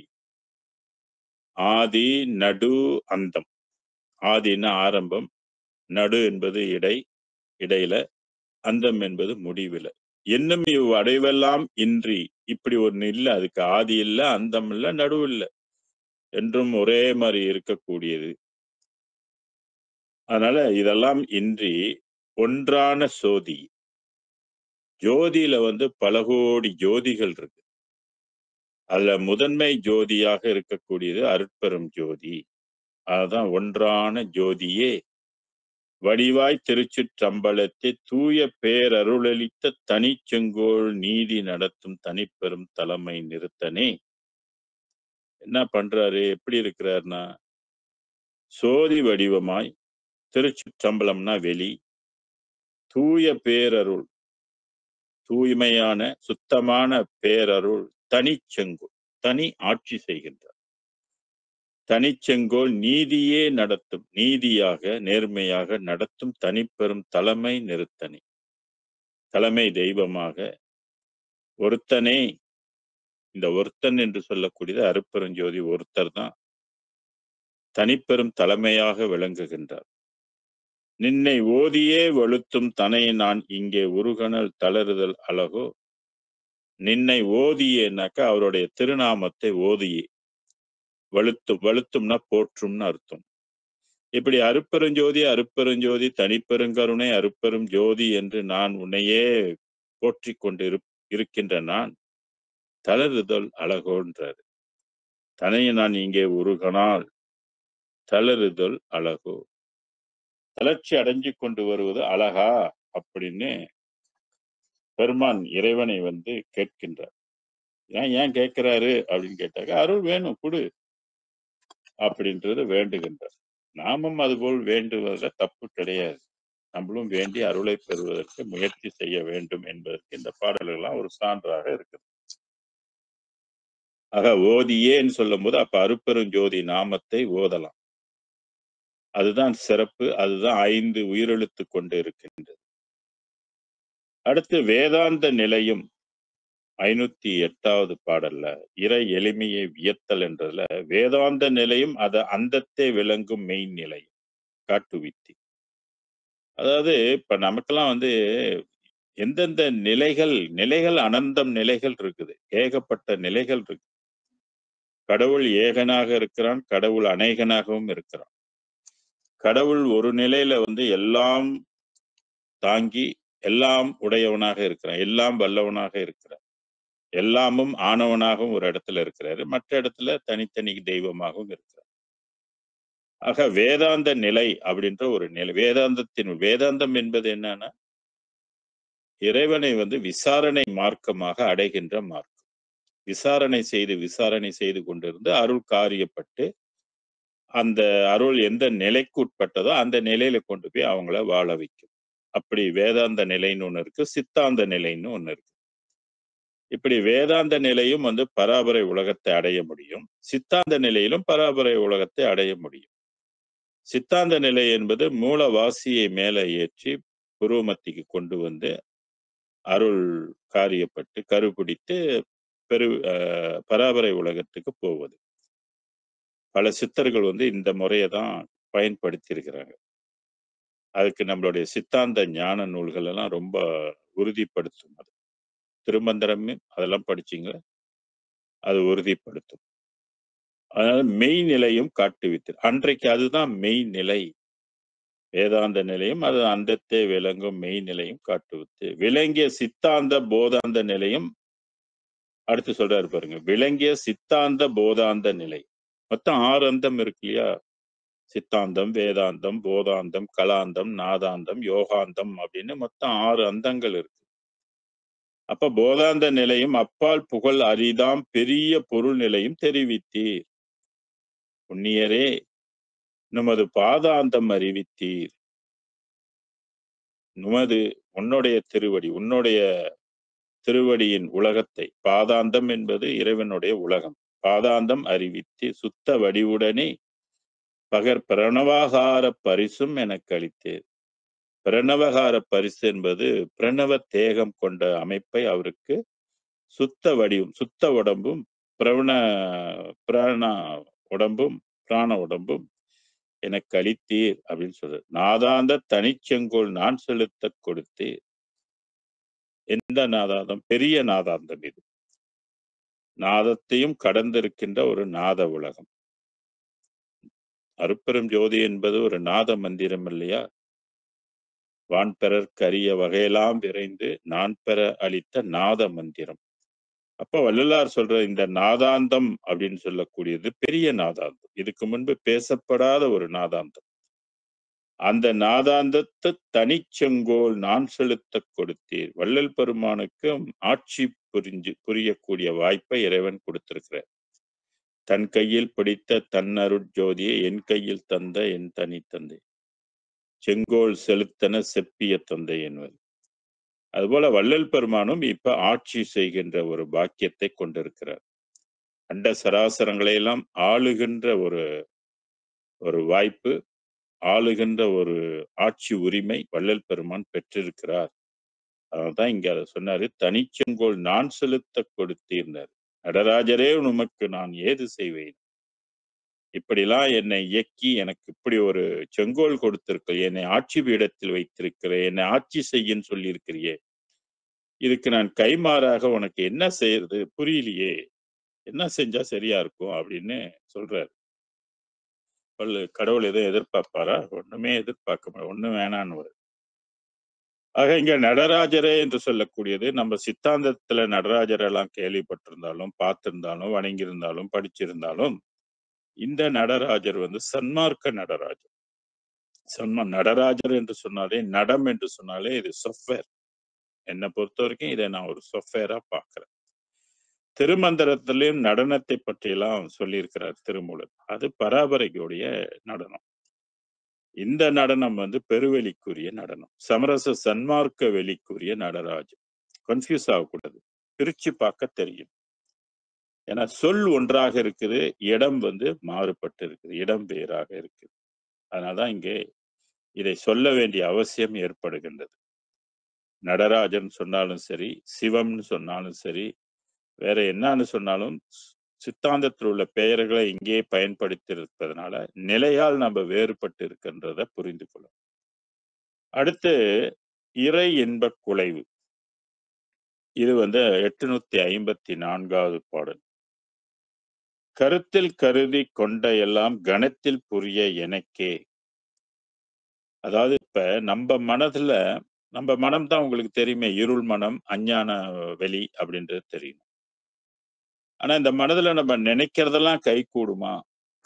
ஆதி நடு அந்தம். ஆதின்னா ஆரம்பம், நடு என்பது இடையில, அந்தம் என்பது முடிவில. என்னும் இவ்வடைவெல்லாம் இன்றி. இப்படி ஒண்ணு இல்ல. அதுக்கு ஆதி இல்ல, அந்தம் இல்ல, நடுவு இல்ல. என்றும் ஒரே மாதிரி இருக்கக்கூடியது. அதனால இதெல்லாம் இன்றி ஒன்றான சோதி. ஜோதியில வந்து பல கோடி ஜோதிகள் இருக்கு. அதுல முதன்மை ஜோதியாக இருக்கக்கூடியது அருட்பெரும் ஜோதி. அதுதான் ஒன்றான ஜோதியே வடிவாய் திருச்சிற்றம்பலத்தை தூய பேரருளளித்த தனிச்செங்கோல் நீதி நடத்தும் தனிப்பெரும் தலைமை நிறுத்தனே. என்ன பண்றாரு? எப்படி இருக்கிறார்னா, சோதி வடிவமாய், திருச்சிற்றம்பலம்னா வெளி, தூய பேரருள், தூய்மையான சுத்தமான பேரருள், தனிச்செங்கோல், தனி ஆட்சி செய்கின்றார். தனிச்செங்கோல் நீதியே நடத்தும், நீதியாக நேர்மையாக நடத்தும் தனிப்பெரும் தலைமை நிறுத்தனே. தலைமை தெய்வமாக ஒருத்தனே, இந்த ஒருத்தன் என்று சொல்லக்கூடியது அருட்பெருஞ்சோதி ஒருத்தர் தான் தனிப்பெரும் தலைமையாக விளங்குகின்றார். நின்னை ஓதியே வழுத்தும் தனை நான் இங்கே உருகணல் தளறுதல் அழகோ. நின்னை ஓதியேனாக்கா அவருடைய திருநாமத்தை ஓதியே, வழுத்தும், வழுத்தும்னா போற்றும்னு அர்த்தம். இப்படி அருட்பெருஞ்சோதி அருட்பெருஞ்சோதி தனிப்பெருங்கருணை அருட்பெரும் ஜோதி என்று நான் உன்னையே போற்றிக் கொண்டு இருக்கின்ற நான் தளறுதல் அழகோன்றார். தனையை நான் இங்கே உருகனால் தளறுதல் அழகோ. தளர்ச்சி அடைஞ்சு கொண்டு வருவது அழகா அப்படின்னு பெருமான் இறைவனை வந்து கேட்கின்றார். ஏன் கேட்கிறாரு அப்படின்னு கேட்டாக்க, அருள் வேணும் கொடு அப்படின்றது வேண்டுகின்றார். நாமும் அதுபோல் வேண்டுவதில் தப்பு கிடையாது. நம்மளும் வேண்டி அருளை பெறுவதற்கு முயற்சி செய்ய வேண்டும் என்பதற்கு இந்த பாடல்கள்லாம் ஒரு சான்றாக இருக்குது. ஆக ஓதியேன்னு சொல்லும் போது அப்ப அருட்பெருஞ்சோதி நாமத்தை ஓதலாம். அதுதான் சிறப்பு. அதுதான் 5 உயிரெழுத்து கொண்டு இருக்கின்றது. அடுத்து வேதாந்த நிலையும் 508வது பாடல்ல இறை எளிமையை வியத்தல் என்றதுல வேதாந்த நிலையும் அத அந்தத்தை விளங்கும் மெய் நிலை காட்டுவித்தி. அதாவது இப்ப நமக்கெல்லாம் வந்து எந்தெந்த நிலைகள் அனந்தம் நிலைகள் இருக்குது. ஏகப்பட்ட நிலைகள் இருக்கு. கடவுள் ஏகனாக இருக்கிறான், கடவுள் அநேகனாகவும் இருக்கிறான். கடவுள் ஒரு நிலையில வந்து எல்லாம் தாங்கி எல்லாம் உடையவனாக இருக்கிறான், எல்லாம் வல்லவனாக இருக்கிறான், எல்லாமும் ஆனவனாகவும் ஒரு இடத்துல இருக்கிறாரு, மற்ற இடத்துல தனித்தனி தெய்வமாகவும் இருக்கிறார். ஆக வேதாந்த நிலை அப்படின்ற ஒரு நிலை, வேதாந்தம் என்பது என்னன்னா இறைவனை வந்து விசாரணை மார்க்கமாக அடைகின்ற மார்க்கம். விசாரணை செய்து கொண்டிருந்து அருள் காரியப்பட்டு அந்த அருள் எந்த நிலைக்கு உட்பட்டதோ அந்த நிலையில கொண்டு போய் அவங்கள வாழ வைக்கும். அப்படி வேதாந்த நிலைன்னு ஒண்ணு இருக்கு, சித்தாந்த நிலைன்னு ஒண்ணு இருக்கு. இப்படி வேதாந்த நிலையும் வந்து பராபரை உலகத்தை அடைய முடியும், சித்தாந்த நிலையிலும் பராபரை உலகத்தை அடைய முடியும். சித்தாந்த நிலை என்பது மூலவாசியை மேல ஏற்றி புருவமத்திக்கு கொண்டு வந்து அருள் காரியப்பட்டு கருபிடித்து பராபரை உலகத்துக்கு போவது. பல சித்தர்கள் வந்து இந்த முறையை தான் பயன்படுத்தி இருக்கிறாங்க. அதுக்கு நம்மளுடைய சித்தாந்த ஞான நூல்கள் எல்லாம் ரொம்ப உறுதிப்படுத்தும். அது திருமந்திரம் அதெல்லாம் படிச்சீங்க, அது உறுதிப்படுத்தும். அதனால மெய்நிலையும் காட்டுவித்து அன்றைக்கு அதுதான் மெய்நிலை. வேதாந்த நிலையும் அது அந்தத்தை விளங்கும் மெய்நிலையும் காட்டுவித்து விளங்கிய சித்தாந்த போதாந்த நிலையும் அடுத்து சொல்றாரு பாருங்க. விளங்கிய சித்தாந்த போதாந்த நிலை மொத்தம் 6 அந்தம் இருக்கு இல்லையா? சித்தாந்தம், வேதாந்தம், போதாந்தம், கலாந்தம், நாதாந்தம், யோகாந்தம் அப்படின்னு மொத்தம் 6 அந்தங்கள் இருக்கு. அப்ப போதாந்த நிலையும் அப்பால் புகழ் அரிதாம் பெரிய பொருள் நிலையும் தெரிவித்தீர். புண்ணியரே நமது பாதாந்தம் அறிவித்தீர். உன்னுடைய திருவடியின் உலகத்தை, பாதாந்தம் என்பது இறைவனுடைய உலகம். பாதாந்தம் அறிவித்து சுத்த வடிவுடனே பகர் பிரணவாகார பரிசும் எனக்கு அளித்தேர். பிரணவகார பரிசு என்பது பிரணவ தேகம் கொண்ட அமைப்பை அவருக்கு சுத்த வடிவும், சுத்த உடம்பும், பிராண உடம்பும் எனக்கு அளித்தீர் அப்படின்னு சொல்றாரு. நாதாந்த தனிச்செங்கோல் நான் செலுத்த கொடுத்தேர். எந்த நாதாந்தம்? பெரிய நாதாந்தம் இது. நாதத்தையும் கடந்திருக்கின்ற ஒரு நாத உலகம். அருட்பெரும் ஜோதி என்பது ஒரு நாத மந்திரம் இல்லையா? வான்பெறற் கரிய வகையெல்லாம் விரைந்து நான் பெற அளித்த நாத மந்திரம். அப்ப வள்ளலார் சொல்ற இந்த நாதாந்தம் அப்படின்னு சொல்லக்கூடியது பெரிய நாதாந்தம். இதுக்கு முன்பு பேசப்படாத ஒரு நாதாந்தம். அந்த நாதாந்தத்தை தனிச்செங்கோல் நான் செலுத்தக் கொடுத்தீர். வள்ளல் பெருமானுக்கும் ஆட்சி புரியக்கூடிய வாய்ப்பை இறைவன் கொடுத்திருக்கிறார். தன் கையில் பிடித்த தன்னருட்ஜோதியை என் கையில் தந்த என் தனி தந்தை. செங்கோல் செலுத்தன செப்பிய தந்தை என்பது. அதுபோல வள்ளல் பெருமானும் இப்ப ஆட்சி செய்கின்ற ஒரு பாக்கியத்தை கொண்டிருக்கிறார். அண்ட சராசரங்களை எல்லாம் ஆளுகின்ற ஒரு ஒரு வாய்ப்பு, ஆளுகின்ற ஒரு ஆட்சி உரிமை வள்ளல் பெருமான் பெற்றிருக்கிறார். அதனால்தான் இங்க அதை சொன்னாரு, தனிச்செங்கோல் நான் செலுத்த கொடுத்தீர்னார். நடராஜரே உமக்கு நான் ஏது செய்வேன்? இப்படிலாம் என்னை இயக்கி எனக்கு இப்படி ஒரு செங்கோல் கொடுத்திருக்க, என்னை ஆட்சி பீடத்தில் வைத்திருக்கிற, என்னை ஆட்சி செய்யன்னு சொல்லியிருக்கிறியே, இதுக்கு நான் கைமாறாக உனக்கு என்ன செய்யறது புரியலையே, என்ன செஞ்சா சரியா இருக்கும் அப்படின்னு சொல்றாரு. கடவுள் எதை எதிர்பார்ப்பாரா? ஒண்ணுமே எதிர்பார்க்க ஒண்ணும் வேணான்னு. ஆக இங்க நடராஜரே என்று சொல்லக்கூடியது நம்ம சித்தாந்தத்துல நடராஜர் எல்லாம் கேள்விப்பட்டிருந்தாலும், பார்த்திருந்தாலும், வணங்கியிருந்தாலும், படிச்சிருந்தாலும், இந்த நடராஜர் வந்து சன்மார்க்க நடராஜர். நடராஜர் என்று சொன்னாலே, நடம் என்று சொன்னாலே இது சொஃப்ட்வேர். என்னை பொறுத்த வரைக்கும் இதை நான் ஒரு சொஃப்ட்வேரா பார்க்கிறேன். திருமந்திரத்திலையும் நடனத்தை பற்றியெல்லாம் சொல்லியிருக்கிறார் திருமூலர். அது பராபரைக்குடைய நடனம். இந்த நடனம் வந்து பெருவெளிக்குரிய நடனம். சமரச சன்மார்க்க வெளிக்குரிய நடராஜர். கன்ஃபியூஸ் ஆகக்கூடாது. பிரிச்சு பார்க்க தெரியும். ஏன்னா சொல் ஒன்றாக இருக்குது, இடம் வந்து மாறுபட்டு இருக்குது, இடம் வேறாக இருக்குது. அதனாலதான் இங்கே இதை சொல்ல வேண்டிய அவசியம் ஏற்படுகின்றது. நடராஜன் சொன்னாலும் சரி, சிவம்னு சொன்னாலும் சரி, வேற என்னன்னு சொன்னாலும் சித்தாந்தத்தில் உள்ள பெயர்களை இங்கே பயன்படுத்தி இருப்பதனால நிலையால் நம்ம வேறுபட்டு இருக்கின்றத புரிந்து கொள்ளும். அடுத்து இறை இன்ப குலைவு. இது வந்து 854வது பாடல். கருத்தில் கருதி கொண்ட எல்லாம் கணத்தில் புரிய எனக்கே. அதாவது இப்ப நம்ம மனதுல, நம்ம மனம் தான் உங்களுக்கு தெரியுமே, இருள் மனம், அஞ்ஞான வெளி அப்படின்றது தெரியும். ஆனா இந்த மனதுல நம்ம நினைக்கிறதெல்லாம் கை கூடுமா?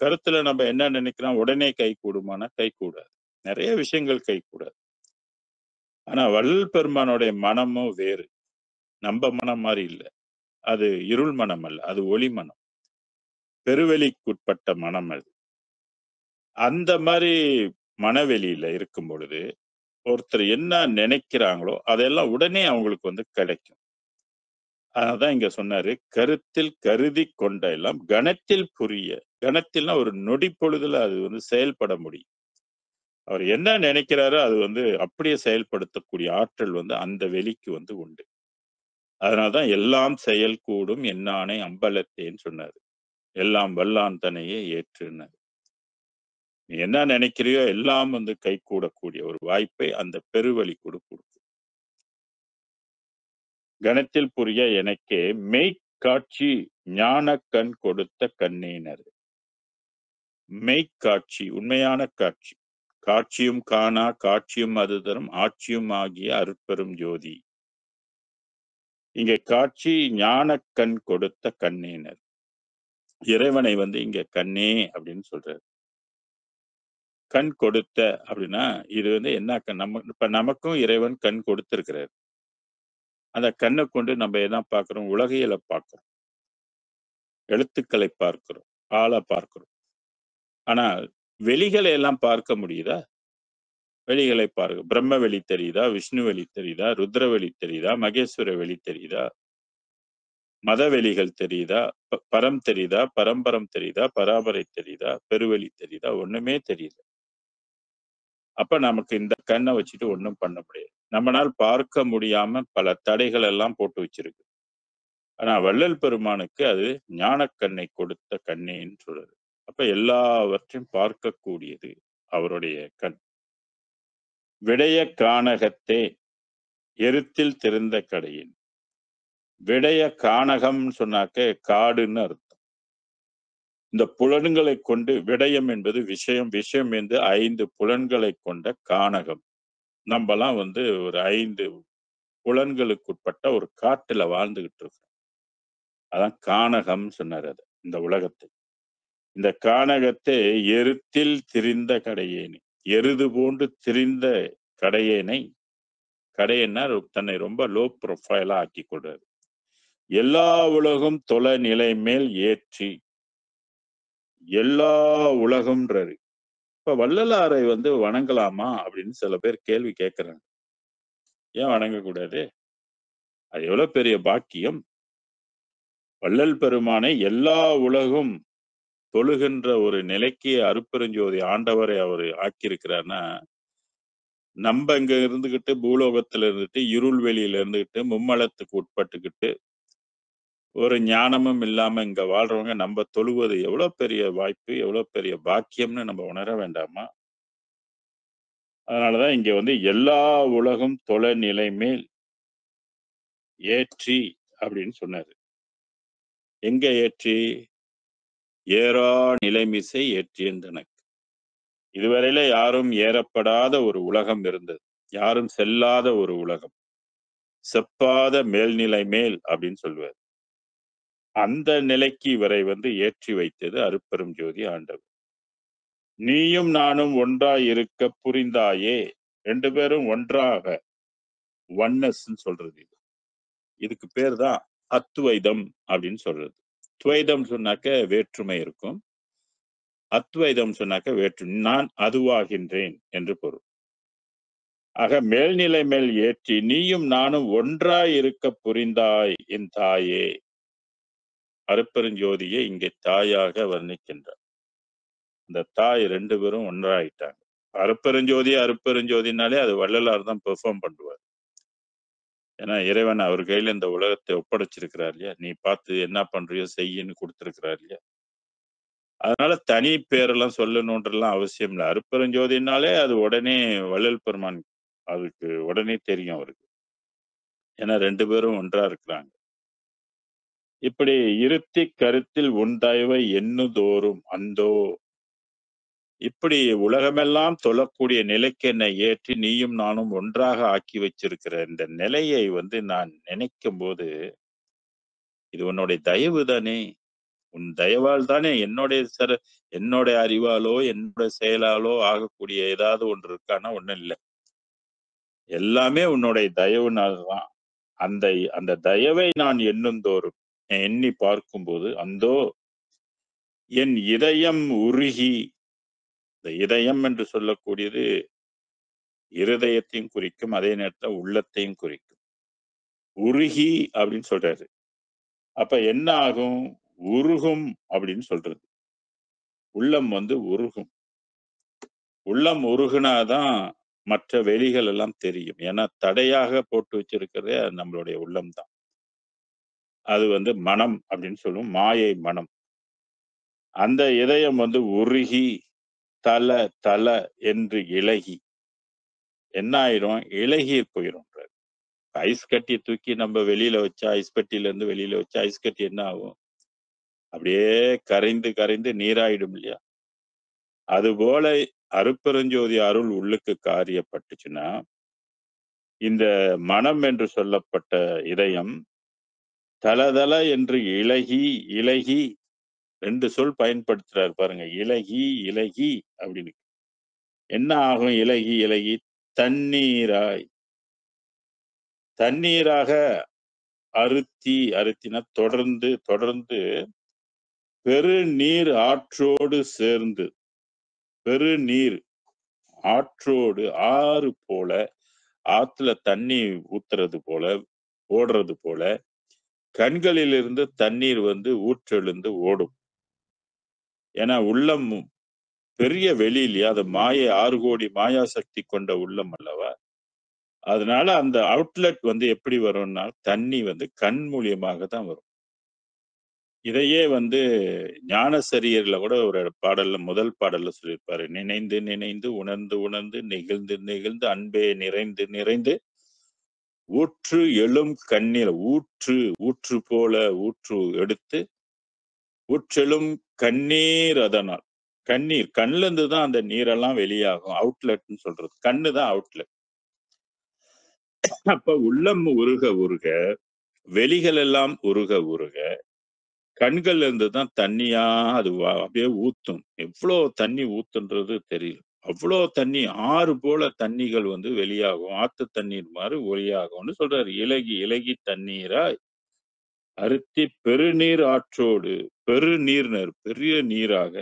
கருத்துல நம்ம என்ன நினைக்கிறோம் உடனே கை கூடுமானா கை கூடாது. நிறைய விஷயங்கள் கை கூடாது. ஆனா வள்ளல் பெருமானுடைய மனமும் வேறு. நம்ம மனம் மாதிரி இல்ல. அது இருள் மனம் அல்ல, அது ஒளி மனம். பெருவெளிக்குட்பட்ட மனம் அது. அந்த மாதிரி மனவெளியில இருக்கும் பொழுது ஒருத்தர் என்ன நினைக்கிறாங்களோ அதெல்லாம் உடனே அவங்களுக்கு வந்து கிடைக்கும். அதனாலதான் இங்க சொன்னாரு, கருத்தில் கருதி கொண்ட எல்லாம் கணத்தில் புரிய. கணத்தில்னா ஒரு நொடி பொழுதுல அது வந்து செயல்பட முடியும். அவர் என்ன நினைக்கிறாரோ அது வந்து அப்படியே செயல்படுத்தக்கூடிய ஆற்றல் வந்து அந்த வெளிக்கு வந்து உண்டு. அதனாலதான் எல்லாம் செயல் கூடும் என்னானை அம்பலத்தேன்னு சொன்னாரு. எல்லாம் வல்லான் தனையே ஏற்றுனாரு. நீ என்ன நினைக்கிறியோ எல்லாம் வந்து கை கூடக்கூடிய ஒரு வாய்ப்பை அந்த பெருவழி கொடுக்கும். கணத்தில் புரிய எனக்கே மெய்க்காட்சி ஞான கண் கொடுத்த கண்ணீனர். மெய்க்காட்சி உண்மையான காட்சி. காட்சியும் காணா காட்சியும் அது தரும் ஆட்சியும் ஆகிய அருட்பெரும் ஜோதி. இங்க காட்சி ஞான கண் கொடுத்த கண்ணீனர். இறைவனை வந்து இங்க கண்ணே அப்படின்னு சொல்றாரு. கண் கொடுத்த அப்படின்னா இது வந்து என்ன நம்ம இப்ப நமக்கும் இறைவன் கண் கொடுத்திருக்கிறார். அந்த கண்ணை கொண்டு நம்ம என்ன பார்க்கிறோம்? உலகியலை பார்க்கிறோம், எழுத்துக்களை பார்க்கிறோம், ஆளை பார்க்கிறோம். ஆனா வெளிகளை எல்லாம் பார்க்க முடியுதா? வெளிகளை பார்க்க பிரம்ம வெளி தெரியுதா? விஷ்ணு வெளி தெரியுதா? ருத்ர வெளி தெரியுதா? மகேஸ்வர வெளி தெரியுதா? மத வெளிகள் தெரியுதா? பரம் தெரியுதா? பரம்பரம் தெரியுதா? பராபரை தெரியுதா? பெருவெளி தெரியுதா? ஒண்ணுமே தெரியல. அப்ப நமக்கு இந்த கண்ணை வச்சுட்டு ஒண்ணும் பண்ண முடியாது. நம்மளால் பார்க்க முடியாம பல தடைகள் எல்லாம் போட்டு வச்சிருக்கு. ஆனா வள்ளல் பெருமானுக்கு அது ஞானக்கண்ணை கொடுத்த கண்ணேன்னு சொல்றது. அப்ப எல்லாவற்றையும் பார்க்கக்கூடியது அவருடைய கண். விடைய கானகத்தே எருத்தில் திறந்த கடையின். விடைய கானகம் சொன்னாக்க காடுன்னு அர்த்தம். இந்த புலன்களை கொண்டு விடயம் என்பது விஷயம், விஷயம் என்று 5 புலன்களை கொண்ட கானகம். நம்பலாம் வந்து ஒரு 5 புலன்களுக்குட்பட்ட ஒரு காட்டுல வாழ்ந்துகிட்டு இருக்கோம். அதான் கானகம்னு சொன்னாரு அத, இந்த உலகத்தை. இந்த கானகத்தை எருத்தில் திரிந்த கடையேனை. எருது போன்று திரிந்த கடையேனை, கடையன்னா தன்னை ரொம்ப லோ புரொஃபைலா ஆக்கிக் கொள்றாரு. எல்லா உலகும் தொல நிலை மேல் ஏற்றி, எல்லா உலகம்ன்றாரு. இப்ப வள்ளலாரை வந்து வணங்கலாமா அப்படின்னு சில பேர் கேள்வி கேட்கிறாங்க. ஏன் வணங்கக்கூடாது? அது எவ்வளவு பெரிய பாக்கியம். வள்ளல் பெருமானை எல்லா உலகும் தொழுகின்ற ஒரு நிலைக்கு அருட்பெருஞ்சோதி ஆண்டவரை அவரு ஆக்கியிருக்கிறார்னா, நம்ப இங்க இருந்துகிட்டு பூலோகத்துல இருந்துட்டு, இருள் வெளியில இருந்துகிட்டு, மும்மலத்துக்கு உட்பட்டுக்கிட்டு, ஒரு ஞானமும் இல்லாம இங்க வாழ்றவங்க நம்ப தொழுவது எவ்வளவு பெரிய வாய்ப்பு, எவ்வளவு பெரிய பாக்கியம்னு நம்ம உணர வேண்டாமா? அதனாலதான் இங்க வந்து எல்லா உலகும் தொழ நிலை மேல் ஏற்றி அப்படின்னு சொன்னாரு. எங்க ஏற்றி? ஏறா நிலைமிசை ஏற்றியந்தனக்கு. இதுவரையில யாரும் ஏறப்படாத ஒரு உலகம் இருந்தது. யாரும் செல்லாத ஒரு உலகம். செப்பாத மேல்நிலை மேல் அப்படின்னு சொல்லுவார். அந்த நிலைக்கு இவரை வந்து ஏற்றி வைத்தது அருட்பெரும் ஜோதி ஆண்டவர். நீயும் நானும் ஒன்றாய் இருக்க புரிந்தாயே. 2 பேரும் ஒன்றாக ஒன்னஸ்ன்னு சொல்றது இது. இதுக்கு பேர் தான் அத்வைதம் அப்படின்னு சொல்றது. துவைதம் சொன்னாக்க வேற்றுமை இருக்கும். அத்வைதம் சொன்னாக்க நான் அதுவாகின்றேன் என்று பொருள். ஆக மேல்நிலை மேல் ஏற்றி நீயும் நானும் ஒன்றாய் இருக்க புரிந்தாய் என் தாயே. அருட்பெருஞ்சோதியை இங்கே தாயாக வர்ணிக்கின்றார். இந்த தாய் 2 பேரும் ஒன்றாயிட்டாங்க. அருட்பெருஞ்சோதி அருட்பெருஞ்சோதினாலே அது வள்ளலார் தான் பெர்ஃபார்ம் பண்ணுவார். ஏன்னா இறைவன் அவர் கையில இந்த உலகத்தை ஒப்படைச்சிருக்கிறார் இல்லையா? நீ பார்த்து என்ன பண்றியோ செய்யின்னு கொடுத்திருக்கிறார் இல்லையா? அதனால தனி பேரெல்லாம் சொல்லணுன்றலாம் அவசியம் இல்லை. அருட்பெருஞ்சோதினாலே அது உடனே வள்ளல் பெருமான் அதுக்கு உடனே தெரியும் அவருக்கு. ஏன்னா 2 பேரும் ஒன்றா இருக்கிறாங்க. இப்படி இருத்தி கருத்தில் உன் தயவை எண்ணுதோறும் அந்தோ இப்படி உலகமெல்லாம் தொழக்கூடிய நிலைக்கு என்னை ஏற்றி நீயும் நானும் ஒன்றாக ஆக்கி வச்சிருக்கிற இந்த நிலையை வந்து நான் நினைக்கும் போது இது உன்னுடைய தயவு தானே. உன் தயவால் தானே என்னுடைய அறிவாலோ என்னுடைய செயலாலோ ஆகக்கூடிய ஏதாவது ஒன்று இருக்கானா ஒண்ணும் இல்லை. எல்லாமே உன்னுடைய தயவுனால்தான். அந்த அந்த தயவை நான் எண்ணுந்தோறும் எண்ணி பார்க்கும்போது அந்தோ என் இதயம் உருகி, இந்த இதயம் என்று சொல்லக்கூடியது இருதயத்தையும் குறிக்கும், அதே நேரத்துல உள்ளத்தையும் குறிக்கும். உருகி அப்படின்னு சொல்றாரு. அப்ப என்ன ஆகும்? உருகும் அப்படின்னு சொல்றது. உள்ளம் வந்து உருகும். உள்ளம் உருகுனாதான் மற்ற வெளிகள் எல்லாம் தெரியும். ஏன்னா தடையாக போட்டு வச்சிருக்கிறதே நம்மளுடைய உள்ளம் தான். அது வந்து மனம் அப்படின்னு சொல்லுவோம். மாயை மனம். அந்த இதயம் வந்து உருகி தல தல என்று இளகி என்ன ஆயிரும்? இளகி போயிரும். ஐஸ் கட்டியை தூக்கி நம்ம வெளியில வச்சா, ஐஸ் பெட்டியில இருந்து வெளியில வச்சா ஐஸ் கட்டி என்ன ஆகும்? அப்படியே கரைந்து கரைந்து நீராயிடும் இல்லையா? அதுபோல அருட்பெருஞ்சோதி அருள் உள்ளுக்கு காரியப்பட்டுச்சுன்னா, இந்த மனம் என்று சொல்லப்பட்ட இதயம் தளதள என்று இளகி இளகி 2 சொல் பயன்படுத்துறாரு பாருங்க. இளகி இளகி அப்படின்னு. என்ன ஆகும் இளகி இளகி? தண்ணீராய். தண்ணீராக அருத்தினா தொடர்ந்து தொடர்ந்து பெருநீர் ஆற்றோடு சேர்ந்து, பெருநீர் ஆற்றோடு ஆறு போல, ஆத்துல தண்ணி ஊத்துறது போல, ஓடுறது போல, கண்களிலிருந்து தண்ணீர் வந்து ஊற்றெழுந்து ஓடும். ஏன்னா உள்ளம் பெரிய வெளி இல்லையா? அது 6 கோடி மாயா சக்தி கொண்ட உள்ளம் அல்லவா? அதனால அந்த அவுட்லெட் வந்து எப்படி வரும்னா, தண்ணி வந்து கண் மூலியமாக தான் வரும். இதையே வந்து ஞானசரியர்ல கூட ஒரு பாடல்ல முதல் பாடல்ல சொல்லியிருப்பாரு. நினைந்து நினைந்து உணர்ந்து உணர்ந்து நெகிழ்ந்து நெகிழ்ந்து அன்பே நிறைந்து நிறைந்து ஊற்று எழும் கண்ணீர் ஊற்று ஊற்று போல ஊற்று எடுத்து ஊற்றெழும் கண்ணீர் அதனால். கண்ணீர். கண்ல இருந்து தான் அந்த நீரெல்லாம் வெளியாகும். அவுட்லெட்ன்னு சொல்றது. கண்ணு தான் அவுட்லெட். அப்ப உள்ளம் உருக உருக, வெளிகள் எல்லாம் உருக உருக, கண்கள்ல இருந்து தான் தண்ணியா அது அப்படியே ஊத்தும். எவ்ளோ தண்ணி ஊத்துன்றது தெரியல. அவ்ளோ தண்ணி ஆறு போல தண்ணிகள் வந்து வெளியாகும். ஆத்து தண்ணீர் மாரி ஒலியாகும்னு சொல்றாரு. இளகி இளகி தண்ணீராய் அருத்தி பெருநீர் ஆற்றோடு பெருநீர்னர் பெரிய நீராக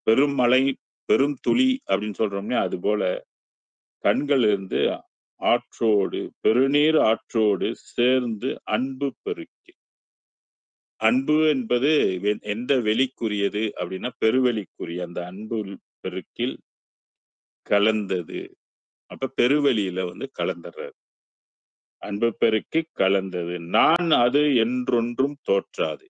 பெருமழை பெரும் துளி அப்படின்னு சொல்றோம்ல அது போல கண்கள் இருந்து ஆற்றோடு பெருநீர் ஆற்றோடு சேர்ந்து அன்பு பெருக்கி அன்பு என்பது எந்த வெளிக்குரியது அப்படின்னா பெருவெளிக்குரிய அந்த அன்பு பெருக்கில் கலந்தது. அப்ப பெருவெளியில வந்து கலந்துடுறாரு. அன்பு பெருக்கி கலந்தது. நான் அது என்றொன்றும் தோற்றாது.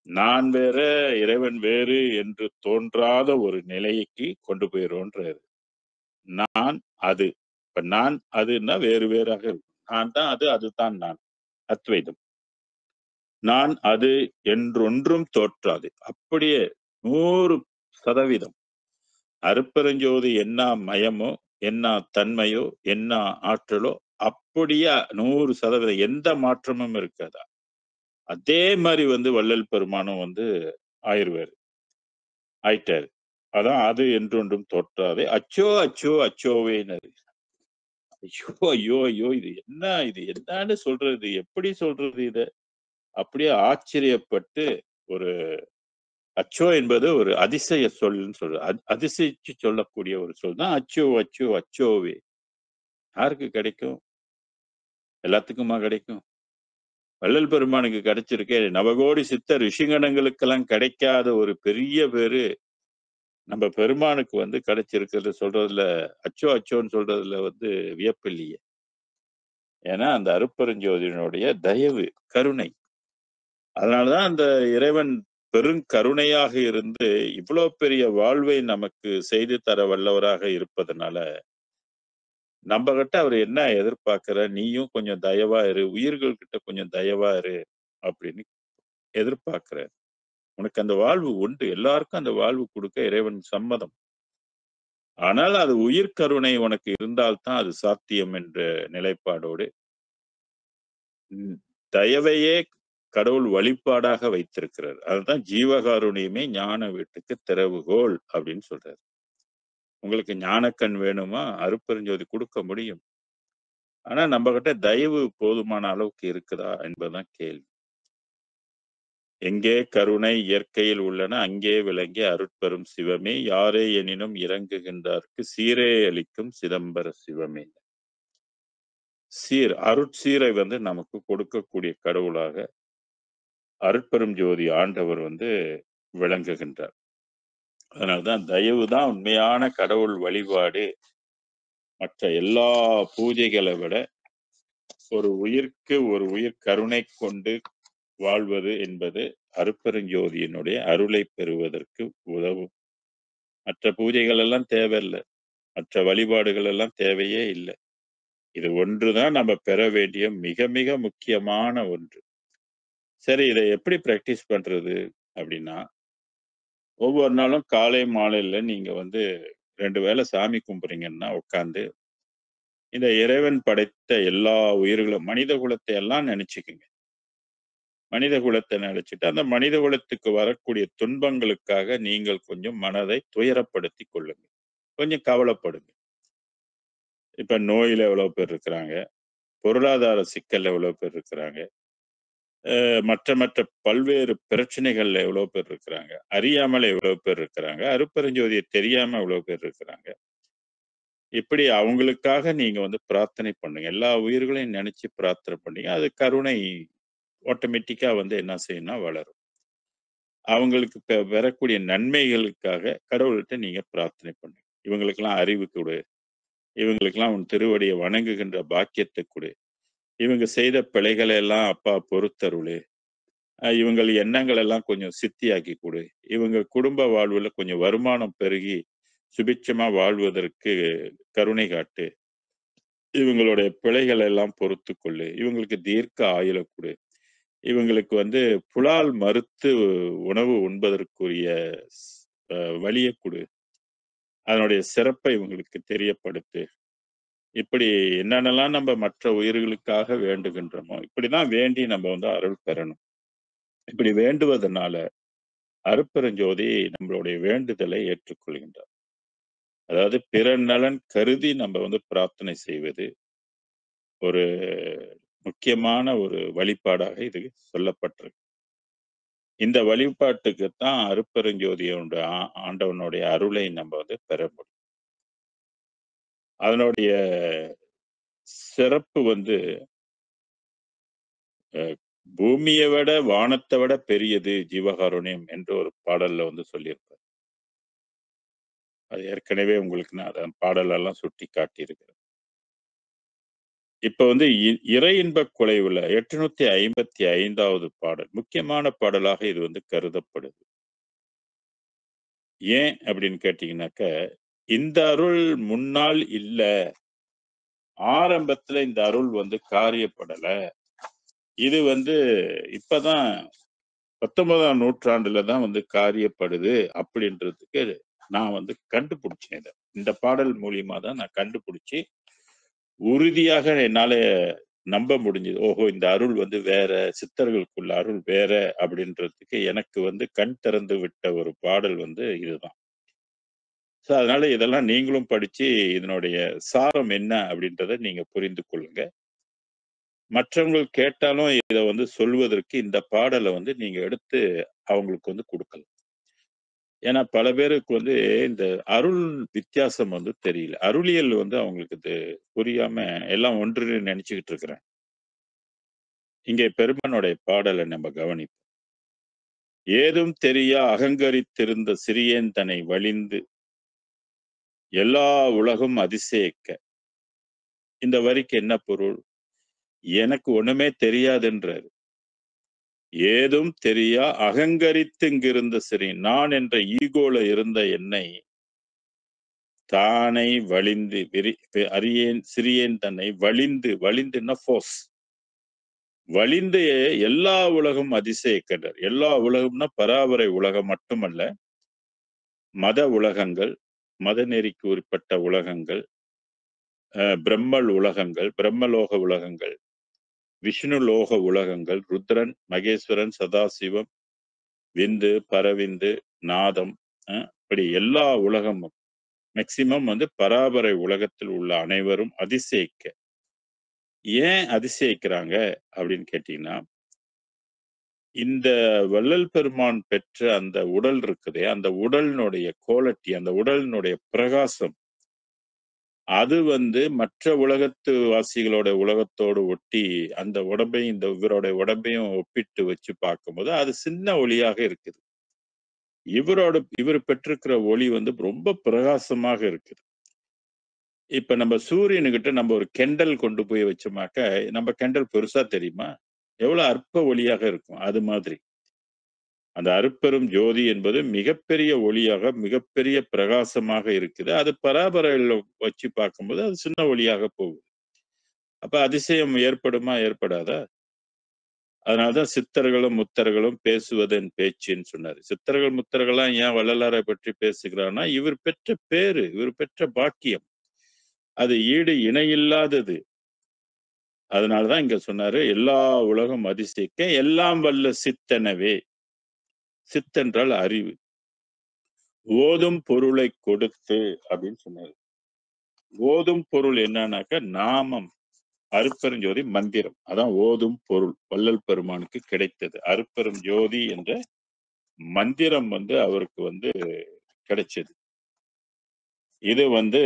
நான் வேற, இறைவன் வேறு என்று தோன்றாத ஒரு நிலைக்கு கொண்டு போயிரும்ன்றாரு. நான் அது. இப்ப நான் அதுன்னா வேறு வேறாக இருக்கும். நான் தான் அது, அதுதான் நான். அத்வைதம். நான் அது என்றொன்றும் தோற்றாது. அப்படியே 100% அருட்பெருஞ்சோதி என்ன மயமோ, என்ன தன்மையோ, என்ன ஆற்றலோ அப்படியே 100% எந்த மாற்றமும் இருக்காதா. அதே மாரி வந்து வள்ளல் பெருமானும் வந்து ஆயிருவாரு. ஆயிட்டாரு. அதான் அது என்றொன்றும் தோற்றாதே. அச்சோ! அச்சோ! அச்சோவேன்னாரு. ஐயோ! ஐயோ! ஐயோ! இது என்னான்னு சொல்றது? எப்படி சொல்றது இத? அப்படியே ஆச்சரியப்பட்டு ஒரு அச்சோ என்பது ஒரு அதிசய சொல்ன்னு சொல்றது. அதிசயிச்சு சொல்லக்கூடிய ஒரு சொல் தான் அச்சோ! அச்சோ! அச்சோவே. யாருக்கு கிடைக்கும்? எல்லாத்துக்குமா கிடைக்கும்? வள்ளல் பெருமானுக்கு கிடைச்சிருக்கே. நவகோடி சித்தர் ரிஷிகணங்களுக்கெல்லாம் கிடைக்காத ஒரு பெரிய பேரு நம்ம பெருமானுக்கு வந்து கிடைச்சிருக்கிறது சொல்றதுல அச்சோ அச்சோன்னு சொல்றதுல வந்து வியப்பில்லையே. ஏன்னா அந்த அருட்பெருஞ்சோதியினுடைய தயவு, கருணை. அதனாலதான் அந்த இறைவன் பெருங்கருணையாக இருந்து இவ்வளோ பெரிய வாழ்வை நமக்கு செய்து தர வல்லவராக இருப்பதனால, நம்ம கிட்ட அவர் என்ன எதிர்பார்க்கிற நீயும் கொஞ்சம் தயவா இரு, உயிர்கள் கிட்ட கொஞ்சம் தயவா இரு அப்படின்னு எதிர்பார்க்கிறார். உனக்கு அந்த வாழ்வு உண்டு. எல்லாருக்கும் அந்த வாழ்வு கொடுக்க இறைவன் சம்மதம். ஆனால் அது உயிர் கருணை உனக்கு இருந்தால்தான் அது சாத்தியம் என்ற நிலைப்பாடோடு தயவையே கடவுள் வழிபாடாக வைத்திருக்கிறார். அதுதான் ஜீவகாருண்யமே ஞான வீட்டுக்கு திறவுகோல் அப்படின்னு சொல்றாரு. உங்களுக்கு ஞானக்கண் வேணுமா? அருட்பெருஞ்சோதி கொடுக்க முடியும். ஆனா நம்ம கிட்ட தயவு போதுமான அளவுக்கு இருக்குதா என்பதுதான் கேள்வி. எங்கே கருணை இயற்கையில் உள்ளன அங்கே விளங்கிய அருட்பெரும் சிவமே யாரே எனினும் இறங்குகின்றார்க்கு சீரே அளிக்கும் சிதம்பர சிவமே. அருட்சீரை வந்து நமக்கு கொடுக்கக்கூடிய கடவுளாக அருட்பெரும் ஜோதி ஆண்டவர் வந்து விளங்குகின்றார். அதனால்தான் தயவு தான் உண்மையான கடவுள் வழிபாடு. மற்ற எல்லா பூஜைகளை விட ஒரு உயிர்க்கு ஒரு உயிர் கருணை கொண்டு வாழ்வது என்பது அருட்பெருஞ்சோதியினுடைய அருளை பெறுவதற்கு உதவும். மற்ற பூஜைகள் எல்லாம் தேவையில்லை. மற்ற வழிபாடுகள் எல்லாம் தேவையே இல்லை. இது ஒன்றுதான் நம்ம பெற வேண்டிய மிக மிக முக்கியமான ஒன்று. சரி, இதை எப்படி பிராக்டிஸ் பண்றது அப்படின்னா, ஒவ்வொரு நாளும் காலை மாலையில நீங்க வந்து 2 வேளை சாமி கும்பிடுறீங்கன்னா உட்கார்ந்து, இந்த இறைவன் படைத்த எல்லா உயிர்களும் மனித குலத்தை எல்லாம் நினைச்சுக்குங்க. மனித குலத்தை நினைச்சுட்டு, அந்த மனித குலத்துக்கு வரக்கூடிய துன்பங்களுக்காக நீங்கள் கொஞ்சம் மனதை துயரப்படுத்திக் கொள்ளுங்க. கொஞ்சம் கவலைப்படுங்க. இப்ப நோயில எவ்வளவு பேர் இருக்கிறாங்க? பொருளாதார சிக்கல்ல எவ்வளவு பேர் இருக்கிறாங்க? மற்ற மற்ற பல்வேறு பிரச்சனைகள்ல எவ்வளவு பேர் இருக்கிறாங்க? அறியாமல எவ்வளவு பேர் இருக்கிறாங்க? அருட்பெருஞ்சோதியை தெரியாம எவ்வளவு பேர் இருக்கிறாங்க? இப்படி அவங்களுக்காக நீங்க வந்து பிரார்த்தனை பண்ணுங்க. எல்லா உயிர்களையும் நினைச்சு பிரார்த்தனை பண்ணீங்க. அது கருணை ஆட்டோமேட்டிக்கா வந்து என்ன செய்யும்னா வளரும். அவங்களுக்கு பெறக்கூடிய நன்மைகளுக்காக கடவுள்கிட்ட நீங்க பிரார்த்தனை பண்ணுங்க. இவங்களுக்கெல்லாம் அறிவு கொடு. இவங்களுக்கெல்லாம் உன் திருவடியை வணங்குகின்ற பாக்கியத்தை கொடு. இவங்க செய்த பிழைகளை எல்லாம் அப்பா பொறுத்தருளு. இவங்கள் எண்ணங்கள் எல்லாம் கொஞ்சம் சித்தியாக்கி கொடு. இவங்க குடும்ப வாழ்வுல கொஞ்சம் வருமானம் பெருகி சுபிட்சமா வாழ்வதற்கு கருணை காட்டு. இவங்களுடைய பிழைகள் எல்லாம் பொறுத்து கொள்ளு. இவங்களுக்கு தீர்க்க ஆயுள கொடு. இவங்களுக்கு வந்து புலால் மறுத்து உணவு உண்பதற்குரிய வழிய குடு. அதனுடைய சிறப்பை இவங்களுக்கு தெரியப்படுத்து. இப்படி என்னென்னலாம் நம்ம மற்ற உயிர்களுக்காக வேண்டுகின்றோமோ, இப்படிதான் வேண்டி நம்ம வந்து அருள் பெறணும். இப்படி வேண்டுவதனால அருட்பெருஞ்சோதி நம்மளுடைய வேண்டுதலை ஏற்றுக்கொள்கின்றார். அதாவது பிற நலன் கருதி நம்ம வந்து பிரார்த்தனை செய்வது ஒரு முக்கியமான ஒரு வழிபாடாக இது சொல்லப்பட்டிருக்கு. இந்த வழிபாட்டுக்கு தான் அருட்பெருஞ்சோதியோட ஆண்டவனுடைய அருளை நம்ம வந்து பெற முடியும். அதனுடைய சிறப்பு வந்து அ பூமிய விட, வானத்த விட பெரியது ஜீவகாருண்யம் என்று ஒரு பாடல்ல வந்து சொல்லியிருப்பார். அது ஏற்கனவே உங்களுக்கு நான் அத பாடலெல்லாம் சுட்டி காட்டியிருக்கிறேன். இப்ப வந்து இறை இன்பக் குலைவுல 855வது பாடல். முக்கியமான பாடலாக இது வந்து கருதப்படுது. ஏன் அப்படின்னு கேட்டீங்கன்னாக்க, இந்த அருள் முன்னால் இல்ல. ஆரம்பத்துல இந்த அருள் வந்து காரியப்படல. இது வந்து இப்பதான் 19ஆம் நூற்றாண்டுல தான் வந்து காரியப்படுது அப்படின்றதுக்கு நான் வந்து கண்டுபிடிச்சேன் இத. இந்த பாடல் மூலியமா தான் நான் கண்டுபிடிச்சு, உறுதியாக என்னால நம்ப முடிஞ்சது. ஓஹோ! இந்த அருள் வந்து வேற, சித்தர்களுக்குள்ள அருள் வேற அப்படின்றதுக்கு எனக்கு வந்து கண் திறந்து விட்ட ஒரு பாடல் வந்து இதுதான். அதனால இதெல்லாம் நீங்களும் படிச்சு இதனுடைய சாரம் என்ன அப்படின்றத நீங்க புரிந்து கொள்ளுங்க. மற்றவங்க கேட்டாலும் இத வந்து சொல்வதற்கு இந்த பாடல வந்து நீங்க எடுத்து அவங்களுக்கு வந்து குடுக்கலாம். ஏன்னா பல பேருக்கு வந்து இந்த அருள் வித்தியாசம் வந்து தெரியல. அருளியல் வந்து அவங்களுக்கு இது புரியாம எல்லாம் ஒன்றுன்னு நெனச்சுக்கிட்டு இருக்கிறாங்க. இங்கே பெருமானுடைய பாடல நம்ம கவனிப்போம். ஏதும் தெரியா அகங்கரித்திருந்த சிறியேன் தன்னை வலிந்து எல்லா உலகும் அதிசயிக்க. இந்த வரிக்கு என்ன பொருள்? எனக்கு ஒண்ணுமே தெரியாதுன்றாரு. ஏதும் தெரியா அகங்கரித்து இங்கிருந்த சிறியேன். நான் என்ற ஈகோல இருந்த என்னை தானை வலிந்து அறியேன் சிறியேன் தன்னை வலிந்துன்னா ஃபோர்ஸ். வலிந்து எல்லா உலகம் அதிசயிக்கின்றார். எல்லா உலகம்னா பராபரை உலகம் மட்டுமல்ல. மத உலகங்கள், மத நெறிக்கு உட்பட்ட உலகங்கள், பிரம்மல் உலகங்கள், பிரம்மலோக உலகங்கள், விஷ்ணு லோக உலகங்கள், ருத்ரன், மகேஸ்வரன், சதாசிவம், விந்து, பரவிந்து, நாதம், இப்படி எல்லா உலகமும் மேக்சிமம் வந்து பராபரை உலகத்தில் உள்ள அனைவரும் அதிசயிக்க. ஏன் அதிசயிக்கிறாங்க அப்படின்னு கேட்டீங்கன்னா, இந்த வள்ளல் பெருமான் பெற்ற அந்த உடல் இருக்குதே, அந்த உடலினுடைய குவாலிட்டி, அந்த உடலினுடைய பிரகாசம், அது வந்து மற்ற உலகத்து வாசிகளோட உலகத்தோடு ஒட்டி அந்த உடம்பையும் இந்த இவரோட உடம்பையும் ஒப்பிட்டு வச்சு பார்க்கும்போது அது சின்ன ஒளியாக இருக்குது. இவர் பெற்றிருக்கிற ஒளி வந்து ரொம்ப பிரகாசமாக இருக்குது. இப்ப நம்ம சூரியனுகிட்ட நம்ம ஒரு கெண்டல் கொண்டு போய் வச்சோமாக்க, நம்ம கெண்டல் பெருசா தெரியுமா? எவ்வளவு அற்ப ஒளியாக இருக்கும். அது மாதிரி. அந்த அருட்பெரும் ஜோதி என்பது மிகப்பெரிய ஒளியாக, மிகப்பெரிய பிரகாசமாக இருக்குது. அது பராபரையில வச்சு பார்க்கும்போது அது சின்ன ஒளியாக போகுது. அப்ப அதிசயம் ஏற்படுமா? ஏற்படாதா? அதனாலதான் சித்தர்களும், முத்தர்களும் பேசுவதன் பேச்சுன்னு சொன்னாரு. சித்தர்கள், முத்தர்கள்லாம் ஏன் வள்ளலாரை பற்றி பேசுகிறார்னா, இவர் பெற்ற பேரு, இவர் பெற்ற பாக்கியம். அது ஈடு இணையில்லாதது. அதனாலதான் இங்க சொன்னாரு, எல்லா உலகம் அதிசயிக்க எல்லாம் வல்ல சித்தெனவே. சித்தென்றால் அறிவு. ஓதும் பொருளை கொடுத்து அப்படின்னு சொன்னாரு. ஓதும் பொருள் என்னன்னாக்க நாமம். அருட்பெருஞ்சோதி மந்திரம். அதான் ஓதும் பொருள். வள்ளல் பெருமானுக்கு கிடைத்தது. அருட்பெரும் ஜோதி என்ற மந்திரம் வந்து அவருக்கு வந்து கிடைச்சது. இது வந்து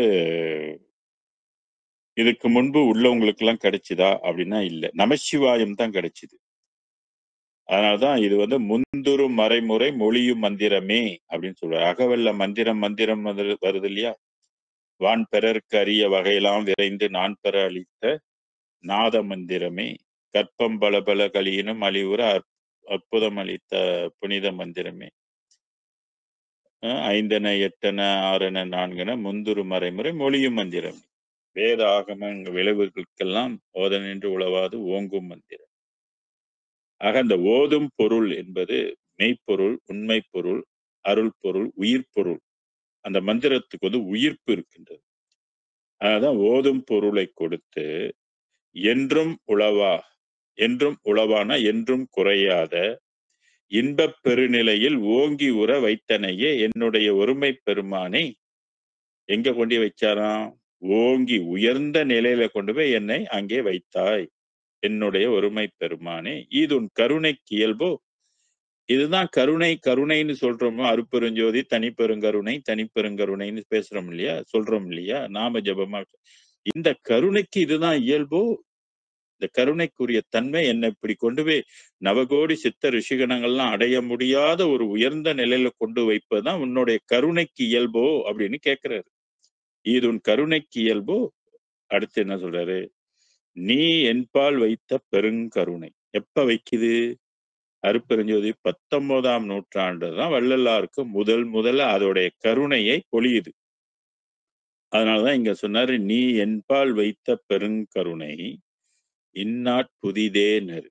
இதுக்கு முன்பு உள்ளவங்களுக்கு எல்லாம் கிடைச்சதா அப்படின்னா இல்ல. நமசிவாயம் தான் கிடைச்சது. அதனாலதான் இது வந்து முந்துரு மறைமுறை மொழியும் மந்திரமே அப்படின்னு சொல்றாரு. அகவல்ல மந்திரம் மந்திரம் வருது இல்லையா? வான் பெறற்கு அரிய வகையெல்லாம் விரைந்து நான் பெற அளித்த நாத மந்திரமே கற்பம் பல பல கலியினும் அழிவுற அற்புதம் அளித்த புனித மந்திரமே. ஐந்தென எட்டென ஆறென நான்கென முந்துரு மறைமுறை மொழியும் மந்திரமே. வேத ஆகம விளைவுகளுக்கெல்லாம் ஓத நின்று உழவாது ஓங்கும் மந்திரம். ஆக அந்த ஓதும் பொருள் என்பது மெய்ப்பொருள், உண்மை பொருள், அருள் பொருள், உயிர் பொருள். அந்த மந்திரத்துக்கு வந்து உயிர்ப்பு இருக்கின்றது. அதான் ஓதும் பொருளை கொடுத்து என்றும் உளவா, என்றும் உளவான என்றும் குறையாத இன்பப் பெருநிலையில் ஓங்கி உற வைத்தனையே என்னுடைய ஒருமை பெருமானை எங்க கொண்டு வைச்சாராம்? ஓங்கி உயர்ந்த நிலையில கொண்டு போய் என்னை அங்கே வைத்தாய். என்னுடைய ஒருமை பெருமானே, ஈதுன் கருணைக்கு இயல்போ. இதுதான் கருணை கருணைன்னு சொல்றோமோ, அருட்பெருஞ்சோதி தனிப்பெருங்கருணை தனிப்பெருங்கருணைன்னு பேசுறோம் இல்லையா, சொல்றோம் இல்லையா, நாம ஜபமா. இந்த கருணைக்கு இதுதான் இயல்போ. இந்த கருணைக்குரிய தன்மை என்னை இப்படி கொண்டு போய் நவகோடி சித்த ரிஷிகணங்கள்லாம் அடைய முடியாத ஒரு உயர்ந்த நிலையில கொண்டு வைப்பதுதான் உன்னுடைய கருணைக்கு இயல்போ அப்படின்னு கேட்கிறாரு. இது உன் கருணைக்கு இயல்போ. அடுத்து என்ன சொல்றாரு? நீ என்பால் வைத்த பெருங்கருணை எப்ப வைக்குது? அருட்பெருஞ்சோதி 19ஆம் நூற்றாண்டு தான் வள்ளலாருக்கு முதல்ல அதோடைய கருணையை பொழியுது. அதனாலதான் இங்க சொன்னாரு, நீ என்பால் வைத்த பெருங்கருணை இந்நாட் புதிதே நெரு.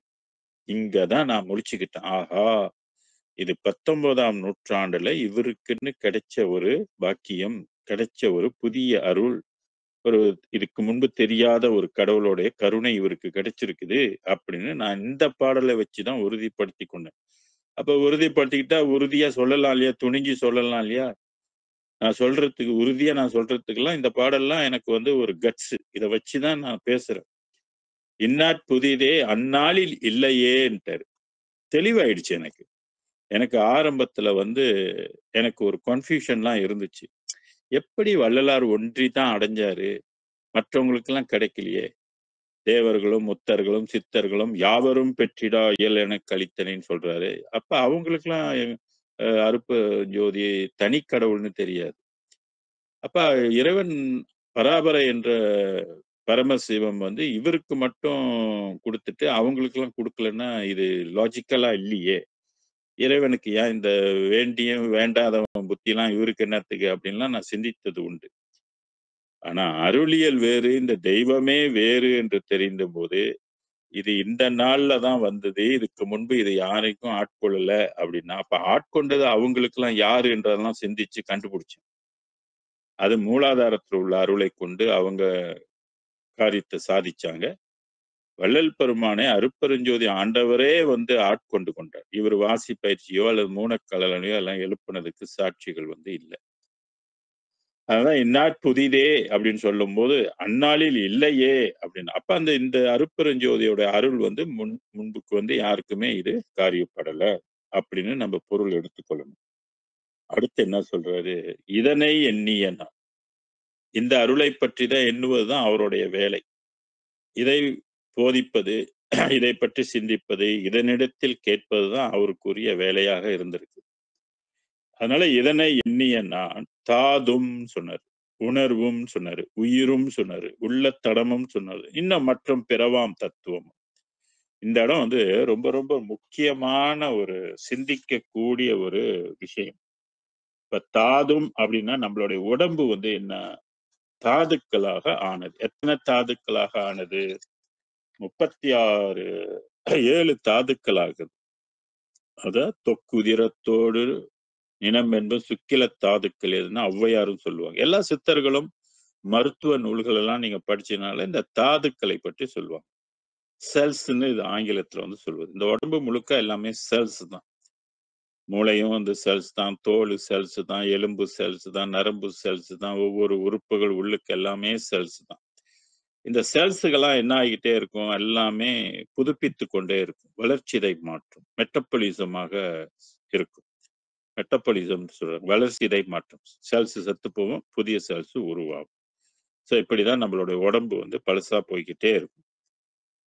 இங்கதான் நான் முடிச்சுக்கிட்டேன். ஆஹா, இது 19ஆம் நூற்றாண்டுல இவருக்குன்னு கிடைச்ச ஒரு பாக்கியம், கிடைச்ச ஒரு புதிய அருள், ஒரு இதுக்கு முன்பு தெரியாத ஒரு கடவுளுடைய கருணை இவருக்கு கிடைச்சிருக்குது அப்படின்னு நான் இந்த பாடலை வச்சுதான் உறுதிப்படுத்தி கொண்டேன். அப்ப உறுதிப்படுத்திக்கிட்டா உறுதியா சொல்லலாம் இல்லையா, துணிஞ்சு சொல்லலாம் இல்லையா. நான் சொல்றதுக்கு உறுதியா நான் சொல்றதுக்கெல்லாம் இந்த பாடல்லாம் எனக்கு வந்து ஒரு கட்ஸ். இதை வச்சுதான் நான் பேசுறேன். இந்நாட் புதிதே அந்நாளில் இல்லையேன்ட்டாரு. தெளிவாயிடுச்சு எனக்கு. எனக்கு ஆரம்பத்துல வந்து எனக்கு ஒரு கன்ஃபியூஷன்லாம் இருந்துச்சு. எப்படி வள்ளலார் ஒன்றி தான் அடைஞ்சாரு, மற்றவங்களுக்கெல்லாம் கிடைக்கலையே. தேவர்களும் முத்தர்களும் சித்தர்களும் யாவரும் பெற்றிடா இயல் என கழித்தனேன்னு சொல்றாரு. அப்ப அவங்களுக்கெல்லாம் அருப்ப ஜோதி தனி கடவுள்னு தெரியாது. அப்ப இறைவன் பராபரை என்ற பரமசிவம் வந்து இவருக்கு மட்டும் கொடுத்துட்டு அவங்களுக்கெல்லாம் கொடுக்கலன்னா இது லாஜிக்கலா இல்லையே. இறைவனுக்கு ஏன் இந்த வேண்டியும் வேண்டாதவன் புத்திலாம் இவருக்கு என்னத்துக்கு அப்படின்லாம் நான் சிந்தித்தது உண்டு. ஆனா அருளியல் வேறு, இந்த தெய்வமே வேறு என்று தெரிந்த போது இது இந்த நாள்ல தான் வந்தது. இதுக்கு முன்பு இது யாரைக்கும் ஆட்கொள்ளல அப்படின்னா, அப்ப ஆட்கொண்டது அவங்களுக்கெல்லாம் யாரு என்றதெல்லாம் சிந்திச்சு கண்டுபிடிச்சேன். அது மூலாதாரத்தில் உள்ள அருளை கொண்டு அவங்க காரியத்தை சாதிச்சாங்க. வள்ளல் பெருமானை அருட்பெருஞ்சோதி ஆண்டவரே வந்து ஆட்கொண்டு கொண்டார். இவர் வாசி பயிற்சியோ அல்லது மூனக்கலனையோ எல்லாம் எழுப்புனதுக்கு சாட்சிகள் வந்து இல்லை. அதனால இந்நாட் புதிதே அப்படின்னு சொல்லும்போது அந்நாளில் இல்லையே அப்படின்னு. அப்ப அந்த இந்த அருட்பெருஞ்சோதியோட அருள் வந்து முன்புக்கு வந்து யாருக்குமே இது காரியப்படல அப்படின்னு நம்ம பொருள் எடுத்துக்கொள்ளணும். அடுத்து என்ன சொல்றாரு? இதனை எண்ணியனா. இந்த அருளை பற்றி தான் எண்ணுவதுதான் அவருடைய வேலை. இதை போதிப்பது, இதை பற்றி சிந்திப்பது, இதனிடத்தில் கேட்பதுதான் அவருக்குரிய வேலையாக இருந்திருக்கு. அதனால இதனை எண்ணிய நான் தாதும் சொன்னார், உணர்வும் சொன்னாரு, உயிரும் சொன்னாரு, உள்ள தடமும் சொன்னாரு, இன்னும் மற்றும் பிறவாம் தத்துவம். இந்த இடம் வந்து ரொம்ப ரொம்ப முக்கியமான ஒரு சிந்திக்கக்கூடிய ஒரு விஷயம். இப்ப தாதும் அப்படின்னா நம்மளுடைய உடம்பு வந்து என்ன தாதுக்களாக ஆனது. எத்தனை தாதுக்களாக ஆனது? 36 7 தாதுக்கள் ஆகுது. அத தொக்குதிரத்தோடு நினம் என்பது சுக்கில தாதுக்கள் எதுன்னா ஔவையாரும் சொல்லுவாங்க. எல்லா சித்தர்களும் மருத்துவ நூல்கள் எல்லாம் நீங்க படிச்சதுனால இந்த தாதுக்களை பற்றி சொல்லுவாங்க. செல்ஸ்ன்னு இது ஆங்கிலத்துல வந்து சொல்வது. இந்த உடம்பு முழுக்க எல்லாமே செல்ஸ் தான். மூளையும் வந்து செல்ஸ் தான், தோல் செல்ஸ் தான், எலும்பு செல்ஸ் தான், நரம்பு செல்ஸ் தான், ஒவ்வொரு உறுப்புகள் உள்ளுக்கு எல்லாமே செல்ஸ் தான். இந்த செல்ஸுகள்லாம் என்ன ஆகிட்டே இருக்கும்? எல்லாமே புதுப்பித்து கொண்டே இருக்கும். வளர்ச்சிதை மாற்றும். மெட்டபாலிசமாக இருக்கும். மெட்டபாலிசம் சொல்றாங்க. வளர்சிதை மாற்றம். செல்ஸ் செத்து போகும், புதிய செல்ஸ் உருவாகும். ஸோ இப்படிதான் நம்மளுடைய உடம்பு வந்து பழசா போய்க்கிட்டே இருக்கும்.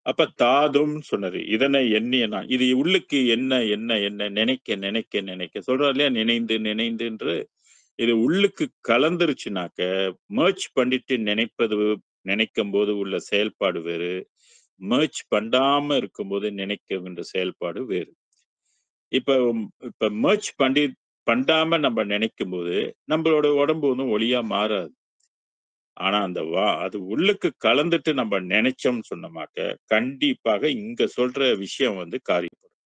அப்ப தாதும் சொன்னது. இதனை எண்ணிய நான். இது உள்ளுக்கு என்ன என்ன என்ன நினைக்க நினைக்க நினைக்க சொல்றோம் இல்லையா? நினைந்து நினைந்துன்று இது உள்ளுக்கு கலந்துருச்சுனாக்க மெர்ஜ் பண்ணிட்டு நினைப்பது, நினைக்கும் போது உள்ள செயல்பாடு வேறு. மெர்ஜ் பண்ணாம இருக்கும்போது நினைக்கின்ற செயல்பாடு வேறு. இப்ப இப்ப மெர்ஜ் பண்ணாம நம்ம நினைக்கும் போது நம்மளோட உடம்பு வந்து ஒளியா மாறாது. ஆனா அந்த அது உள்ளுக்கு கலந்துட்டு நம்ம நினைச்சோம்னு சொன்னோமாக்க கண்டிப்பாக இங்க சொல்ற விஷயம் வந்து காரியப்படும்.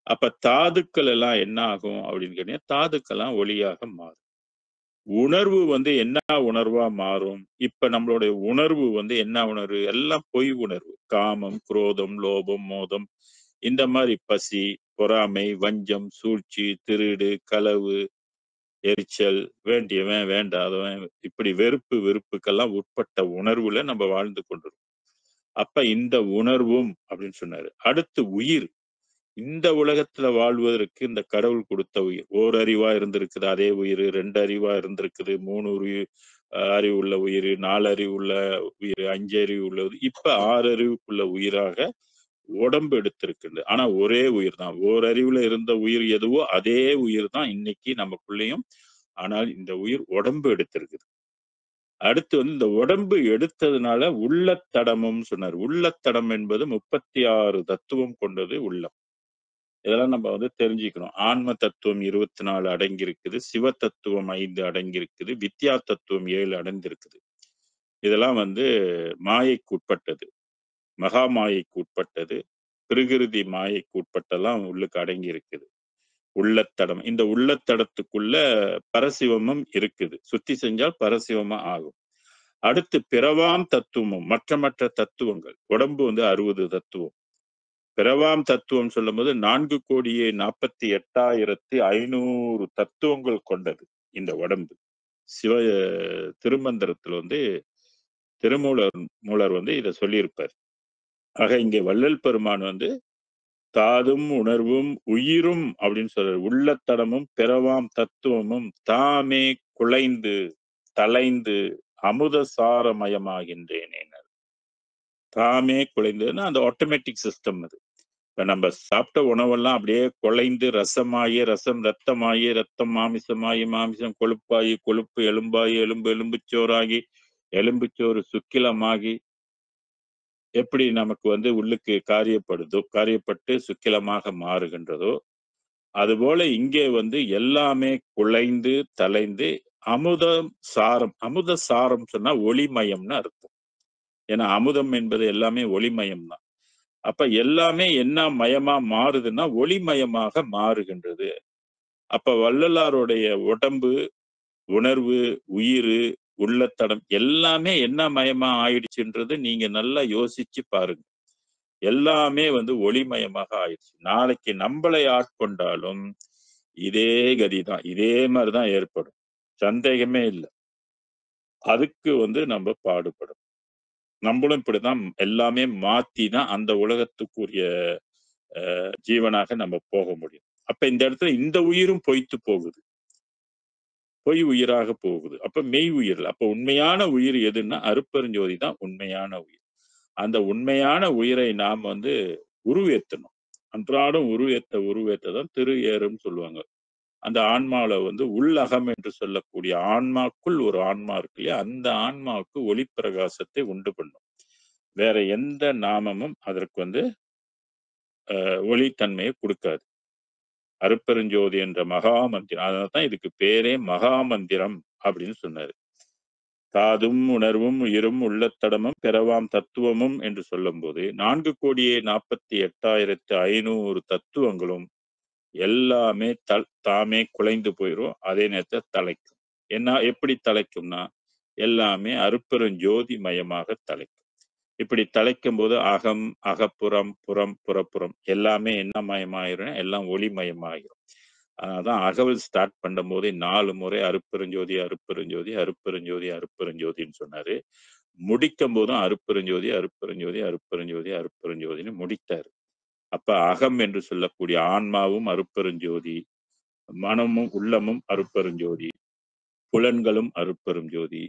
அப்ப தாதுக்கள் எல்லாம் என்ன ஆகும் அப்படின்னு கேட்டீங்கன்னா, தாதுக்கெல்லாம் ஒளியாக மாறும். உணர்வு வந்து என்ன உணர்வா மாறும்? இப்ப நம்மளுடைய உணர்வு வந்து என்ன உணர்வு? எல்லாம் பொய் உணர்வு. காமம், குரோதம், லோபம், மோதம் இந்த மாரி பசி, பொறாமை, வஞ்சம், சூழ்ச்சி, திருடு, களவு, எரிச்சல், வேண்டியவன், வேண்டாதவன் இப்படி வெறுப்பு, வெறுப்புக்கெல்லாம் உட்பட்ட உணர்வுல நம்ம வாழ்ந்து கொண்டிருக்கோம். அப்ப இந்த உணர்வும் அப்படின்னு சொன்னாரு. அடுத்து உயிர். இந்த உலகத்துல வாழ்வதற்கு இந்த கடவுள் கொடுத்த உயிர். ஓரறிவா இருந்திருக்குது அதே உயிரு, 2 அறிவா இருந்திருக்குது, 3 அறிவு உள்ள உயிரு, 4 அறிவு உள்ள உயிரு, 5 அறிவு உள்ளது. இப்ப 6 அறிவுக்குள்ள உயிராக உடம்பு எடுத்திருக்குது. ஆனா ஒரே உயிர் தான். ஓரறிவுல இருந்த உயிர் எதுவோ அதே உயிர் தான் இன்னைக்கு நமக்குள்ளயும். ஆனால் இந்த உயிர் உடம்பு எடுத்திருக்குது. அடுத்து வந்து இந்த உடம்பு எடுத்ததுனால உள்ளத்தடமும் சொன்னார். உள்ளத்தடம் என்பது 36 தத்துவம் கொண்டது உள்ளம். இதெல்லாம் நம்ம வந்து தெரிஞ்சுக்கணும். ஆன்ம தத்துவம் 24 அடங்கியிருக்குது. சிவ தத்துவம் 5 அடங்கியிருக்குது. வித்யா தத்துவம் 7 அடங்கியிருக்குது. இதெல்லாம் வந்து மாயைக்கு உட்பட்டது. மகா மாயைக்கு உட்பட்டது. பிரகிருதி மாயைக்கு உட்பட்டெல்லாம் உள்ளுக்கு அடங்கி இருக்குது. உள்ளத்தடம். இந்த உள்ளத்தடத்துக்குள்ள பரசிவமும் இருக்குது. சுத்தி செஞ்சால் பரசிவமா ஆகும். அடுத்து பிறவாம் தத்துவமும் மற்ற தத்துவங்கள். உடம்பு வந்து 60 தத்துவம். பிறவாம் தத்துவம் சொல்லும்போது 4,48,500 தத்துவங்கள் கொண்டது இந்த உடம்பு. சிவ திருமந்திரத்துல வந்து மூலர் வந்து இத சொல்லியிருப்பார். ஆக இங்கே வள்ளல் பெருமான் வந்து தாதும் உணர்வும் உயிரும் அப்படின்னு சொல்றாரு. உள்ளத்தடமும் பிறவாம் தத்துவமும் தாமே குலைந்து தலைந்து அமுத சாரமயமாகின்றேனே. தாமே குலைந்ததுன்னா அந்த ஆட்டோமேட்டிக் சிஸ்டம் அது. இப்ப நம்ம சாப்பிட்ட உணவெல்லாம் அப்படியே குலைந்து ரசமாயி, ரசம் ரத்தமாயி, ரத்தம் மாமிசமாயி, மாமிசம் கொழுப்பாயி, கொழுப்பு எலும்பாயி, எலும்பு எலும்புச்சோறாகி, எலும்புச்சோறு சுக்கிலமாகி, எப்படி நமக்கு வந்து உள்ளுக்கு காரியப்பட்டு சுக்கிலமாக மாறுகின்றதோ, அதுபோல இங்கே வந்து எல்லாமே குலைந்து, தலைந்து அமுதம் சாரம். அமுத சாரம் சொன்னா ஒளிமயம்னு அர்த்தம். ஏன்னா அமுதம் என்பது எல்லாமே ஒளிமயம் தான். அப்ப எல்லாமே என்ன மயமா மாறுதுன்னா ஒளிமயமாக மாறுகின்றது. அப்ப வள்ளலாருடைய உடம்பு, உணர்வு, உயிரு, உள்ளத்தடம் எல்லாமே என்ன மயமா ஆயிடுச்சுன்றது நீங்க நல்லா யோசிச்சு பாருங்க. எல்லாமே வந்து ஒளிமயமாக ஆயிடுச்சு. நாளைக்கு நம்மளை ஆட்கொண்டாலும் இதே கதிதான். இதே மாரிதான் ஏற்படும். சந்தேகமே இல்ல. அதுக்கு வந்து நம்ம பாடுபடணும். நம்மளும் இப்படிதான் எல்லாமே மாத்தி தான் அந்த உலகத்துக்குரிய ஜீவனாக நம்ம போக முடியும். அப்ப இந்த இடத்துல இந்த உயிரும் பொய்த்து போகுது. பொய் உயிராக போகுது. அப்ப மெய் உயிர். அப்ப உண்மையான உயிர் எதுன்னா அருட்பெருஞ்சோதி தான் உண்மையான உயிர். அந்த உண்மையான உயிரை நாம் வந்து உருவேத்தணும். அன்றாடம் உருவேத்த தான் திரு ஏறுன்னு சொல்லுவாங்க. அந்த ஆன்மாவுல வந்து உள்ளகம் என்று சொல்லக்கூடிய ஆன்மாக்குள் ஒரு ஆன்மா இருக்கு இல்லையா? அந்த ஆன்மாவுக்கு ஒளிப்பிரகாசத்தை உண்டு பண்ணும். வேற எந்த நாமமும் அதற்கு வந்து ஒளித்தன்மையை குடுக்காது. அருட்பெருஞ்சோதி என்ற மகா மந்திரம். அதனாலதான் இதுக்கு பேரே மகா மந்திரம் அப்படின்னு சொன்னாரு. தாதும் உணர்வும் உயிரும் உள்ளத்தடமும் பிறவாம் தத்துவமும் என்று சொல்லும்போது 4,48,500 தத்துவங்களும் எல்லாமே தாமே குலைந்து போயிரும். அதே நேரத்துல தலைக்கும். என்ன எப்படி தலைக்கும்னா எல்லாமே அருட்பெருஞ்சோதி மயமாக தலைக்கும். இப்படி தலைக்கும் போது அகம், அகப்புறம், புறம், புறப்புறம் எல்லாமே என்ன மயமாயிரும்? எல்லாம் ஒளிமயமாயிரும். அதனாலதான் அகவல் ஸ்டார்ட் பண்ணும்போதே 4 முறை அருட்பெருஞ்சோதி, அருட்பெருஞ்சோதி, அருட்பெருஞ்சோதி, அருட்பெருஞ்சோதின்னு சொன்னாரு. முடிக்கும் போதும் அருட்பெருஞ்சோதி, அருட்பெருஞ்சோதி, அருட்பெருஞ்சோதி, அருட்பெருஞ்சோதின்னு முடித்தாரு. அப்ப அகம் என்று சொல்லக்கூடிய ஆன்மாவும் அருட்பெருஞ்சோதி, மனமும் உள்ளமும் அருட்பெருஞ்சோதி, புலன்களும் அருட்பெருஞ்சோதி,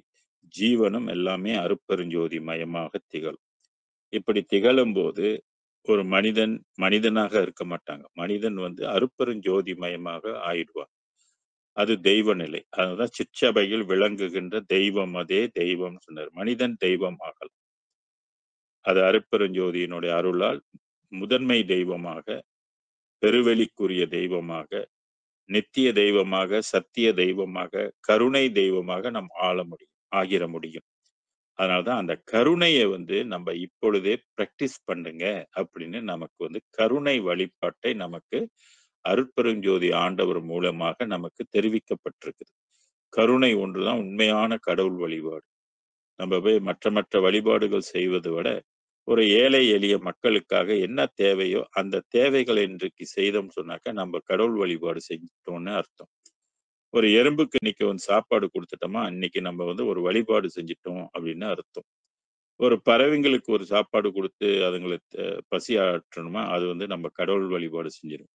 ஜீவனும் எல்லாமே அருட்பெருஞ்சோதி மயமாக திகழும். இப்படி திகழும் போது ஒரு மனிதன் மனிதனாக இருக்க மாட்டாங்க. மனிதன் வந்து அருட்பெருஞ்சோதி மயமாக ஆயிடுவான். அது தெய்வ நிலை. அதுதான் சிற்றபையில் விளங்குகின்ற தெய்வம் அதே தெய்வம் சொன்னார். மனிதன் தெய்வம் ஆகலாம். அது அருட்பெருஞ்சோதியினுடைய அருளால் முதன்மை தெய்வமாக, பெருவெளிக்குரிய தெய்வமாக, நித்திய தெய்வமாக, சத்திய தெய்வமாக, கருணை தெய்வமாக நாம் ஆகிர முடியும். அதனாலதான் அந்த கருணையை வந்து நம்ம இப்பொழுதே பிராக்டிஸ் பண்ணுங்க அப்படின்னு நமக்கு வந்து கருணை வழிபாட்டை நமக்கு அருட்பெருஞ்சோதி ஆண்டவர் மூலமாக நமக்கு தெரிவிக்கப்பட்டிருக்குது. கருணை ஒன்றுதான் உண்மையான கடவுள் வழிபாடு. நம்ம போய் மற்ற வழிபாடுகள் செய்வதை விட ஒரு ஏழை எளிய மக்களுக்காக என்ன தேவையோ அந்த தேவைகளை இன்றைக்கு செய்தோம் சொன்னாக்கா நம்ம கடவுள் வழிபாடு செஞ்சிட்டோம்னு அர்த்தம். ஒரு எறும்புக்கு இன்னைக்கு வந்து சாப்பாடு கொடுத்துட்டோமா இன்னைக்கு நம்ம வந்து ஒரு வழிபாடு செஞ்சிட்டோம் அப்படின்னு அர்த்தம். ஒரு பறவைங்களுக்கு ஒரு சாப்பாடு கொடுத்து அதுங்களை பசி ஆற்றணுமா அது வந்து நம்ம கடவுள் வழிபாடு செஞ்சிடும்.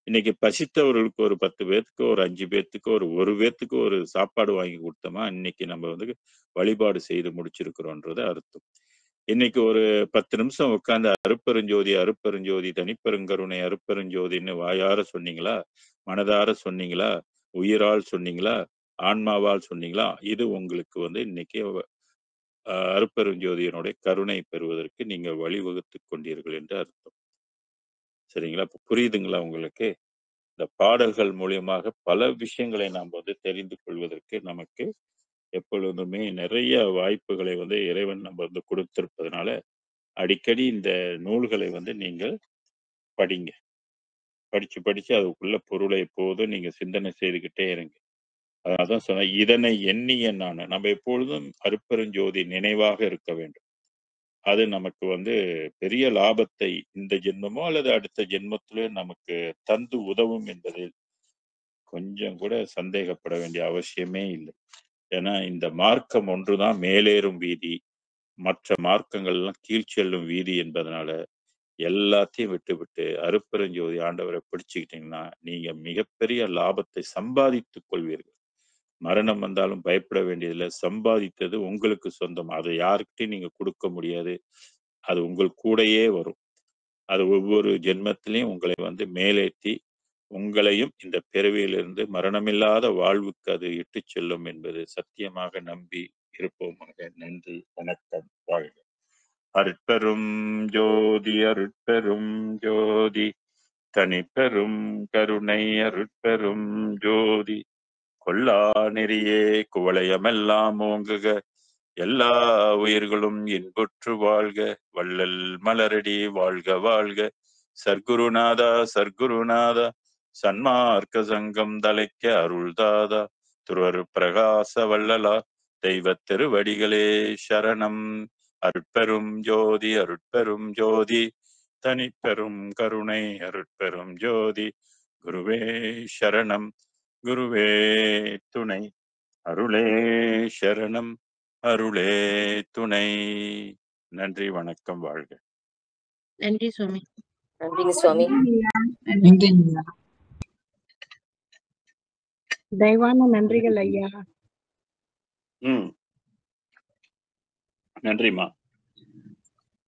இன்னைக்கு பசித்தவர்களுக்கு ஒரு 10 பேர்த்துக்கு ஒரு 5 பேர்த்துக்கு ஒரு பேர்த்துக்கு ஒரு சாப்பாடு வாங்கி கொடுத்தோமா இன்னைக்கு நம்ம வந்து வழிபாடு செய்து முடிச்சிருக்கிறோன்றது அர்த்தம். இன்னைக்கு ஒரு 10 நிமிஷம் உட்கார்ந்து அருட்பெருஞ்சோதி அருட்பெருஞ்சோதி தனிப்பெருங்கருணை அருட்பெருஞ்சோதின்னு வாயார சொன்னீங்களா, மனதார சொன்னீங்களா, உயிரால் சொன்னீங்களா, ஆன்மாவால் சொன்னீங்களா, இது உங்களுக்கு வந்து இன்னைக்கு அருட்பெருஞ்சோதியினுடைய கருணை பெறுவதற்கு நீங்க வழிவகுத்து கொண்டீர்கள் என்று அர்த்தம். சரிங்களா? புரியுதுங்களா உங்களுக்கு? இந்த பாடல்கள் மூலியமாக பல விஷயங்களை நாம் வந்து தெரிந்து கொள்வதற்கு நமக்கு எப்பொழுதுமே நிறைய வாய்ப்புகளை வந்து இறைவன் நம்ம வந்து கொடுத்திருப்பதனால அடிக்கடி இந்த நூல்களை வந்து நீங்கள் படிங்க. படிச்சு அதுக்குள்ள பொருளை எப்போதும் நீங்க சிந்தனை செய்துகிட்டே இருங்க. அதான் சொன்னேன் இதனை எண்ணிய நான் நம்ம எப்பொழுதும் அருட்பெருஞ்சோதி நினைவாக இருக்க வேண்டும். அது நமக்கு வந்து பெரிய லாபத்தை இந்த ஜென்மமோ அல்லது அடுத்த ஜென்மத்திலோ நமக்கு தந்து உதவும் என்பதில் கொஞ்சம் கூட சந்தேகப்பட வேண்டிய அவசியமே இல்லை. ஏன்னா இந்த மார்க்கம் ஒன்றுதான் மேலேறும் வீதி, மற்ற மார்க்கங்கள் எல்லாம் கீழ் செல்லும் வீதி என்பதனால எல்லாத்தையும் விட்டுவிட்டு அருட்பெருஞ்சோதி ஆண்டவரை பிடிச்சுக்கிட்டீங்கன்னா நீங்க மிகப்பெரிய லாபத்தை சம்பாதித்துக் கொள்வீர்கள். மரணம் வந்தாலும் பயப்பட வேண்டியதில்லை. சம்பாதித்தது உங்களுக்கு சொந்தம். அதை யாருக்கிட்டையும் நீங்க கொடுக்க முடியாது. அது உங்கள் கூடயே வரும். அது ஒவ்வொரு ஜென்மத்திலையும் உங்களை வந்து மேலேற்றி உங்களையும் இந்த பிறவியிலிருந்து மரணமில்லாத வாழ்வுக்கு அது இட்டுச் செல்லும் என்பது சத்தியமாக நம்பி இருப்போமாக. நன்றி, வணக்கம், வாழ்க. அருட்பெரும் ஜோதி அருட்பெரும் ஜோதி தனிப்பெரும் கருணை அருட்பெரும் ஜோதி கொல்லா நெறியே குவளையமெல்லாம் ஓங்குக எல்லா உயிர்களும் இன்புற்று வாழ்க வள்ளல் மலரடி வாழ்க வாழ்க. சர்க்குருநாதா சர்க்குருநாதா சன்மார்க்க சங்கம் தலைக்க அருள்தாதா துருவரு பிரகாச வள்ளலா தெய்வ திருவடிகளே சரணம். அருட்பெரும் ஜோதி அருட்பெரும் ஜோதி தனிப்பெரும் கருணை அருட்பெரும் ஜோதி குருவே சரணம் குருவே துணை அருளே சரணம் அருளே துணை. நன்றி, வணக்கம், வாழ்க. நன்றி சுவாமி. நன்றிங்க சுவாமி. நன்றிங்க. தயவான நன்றிகள் ஐயா. நன்றிம்மா.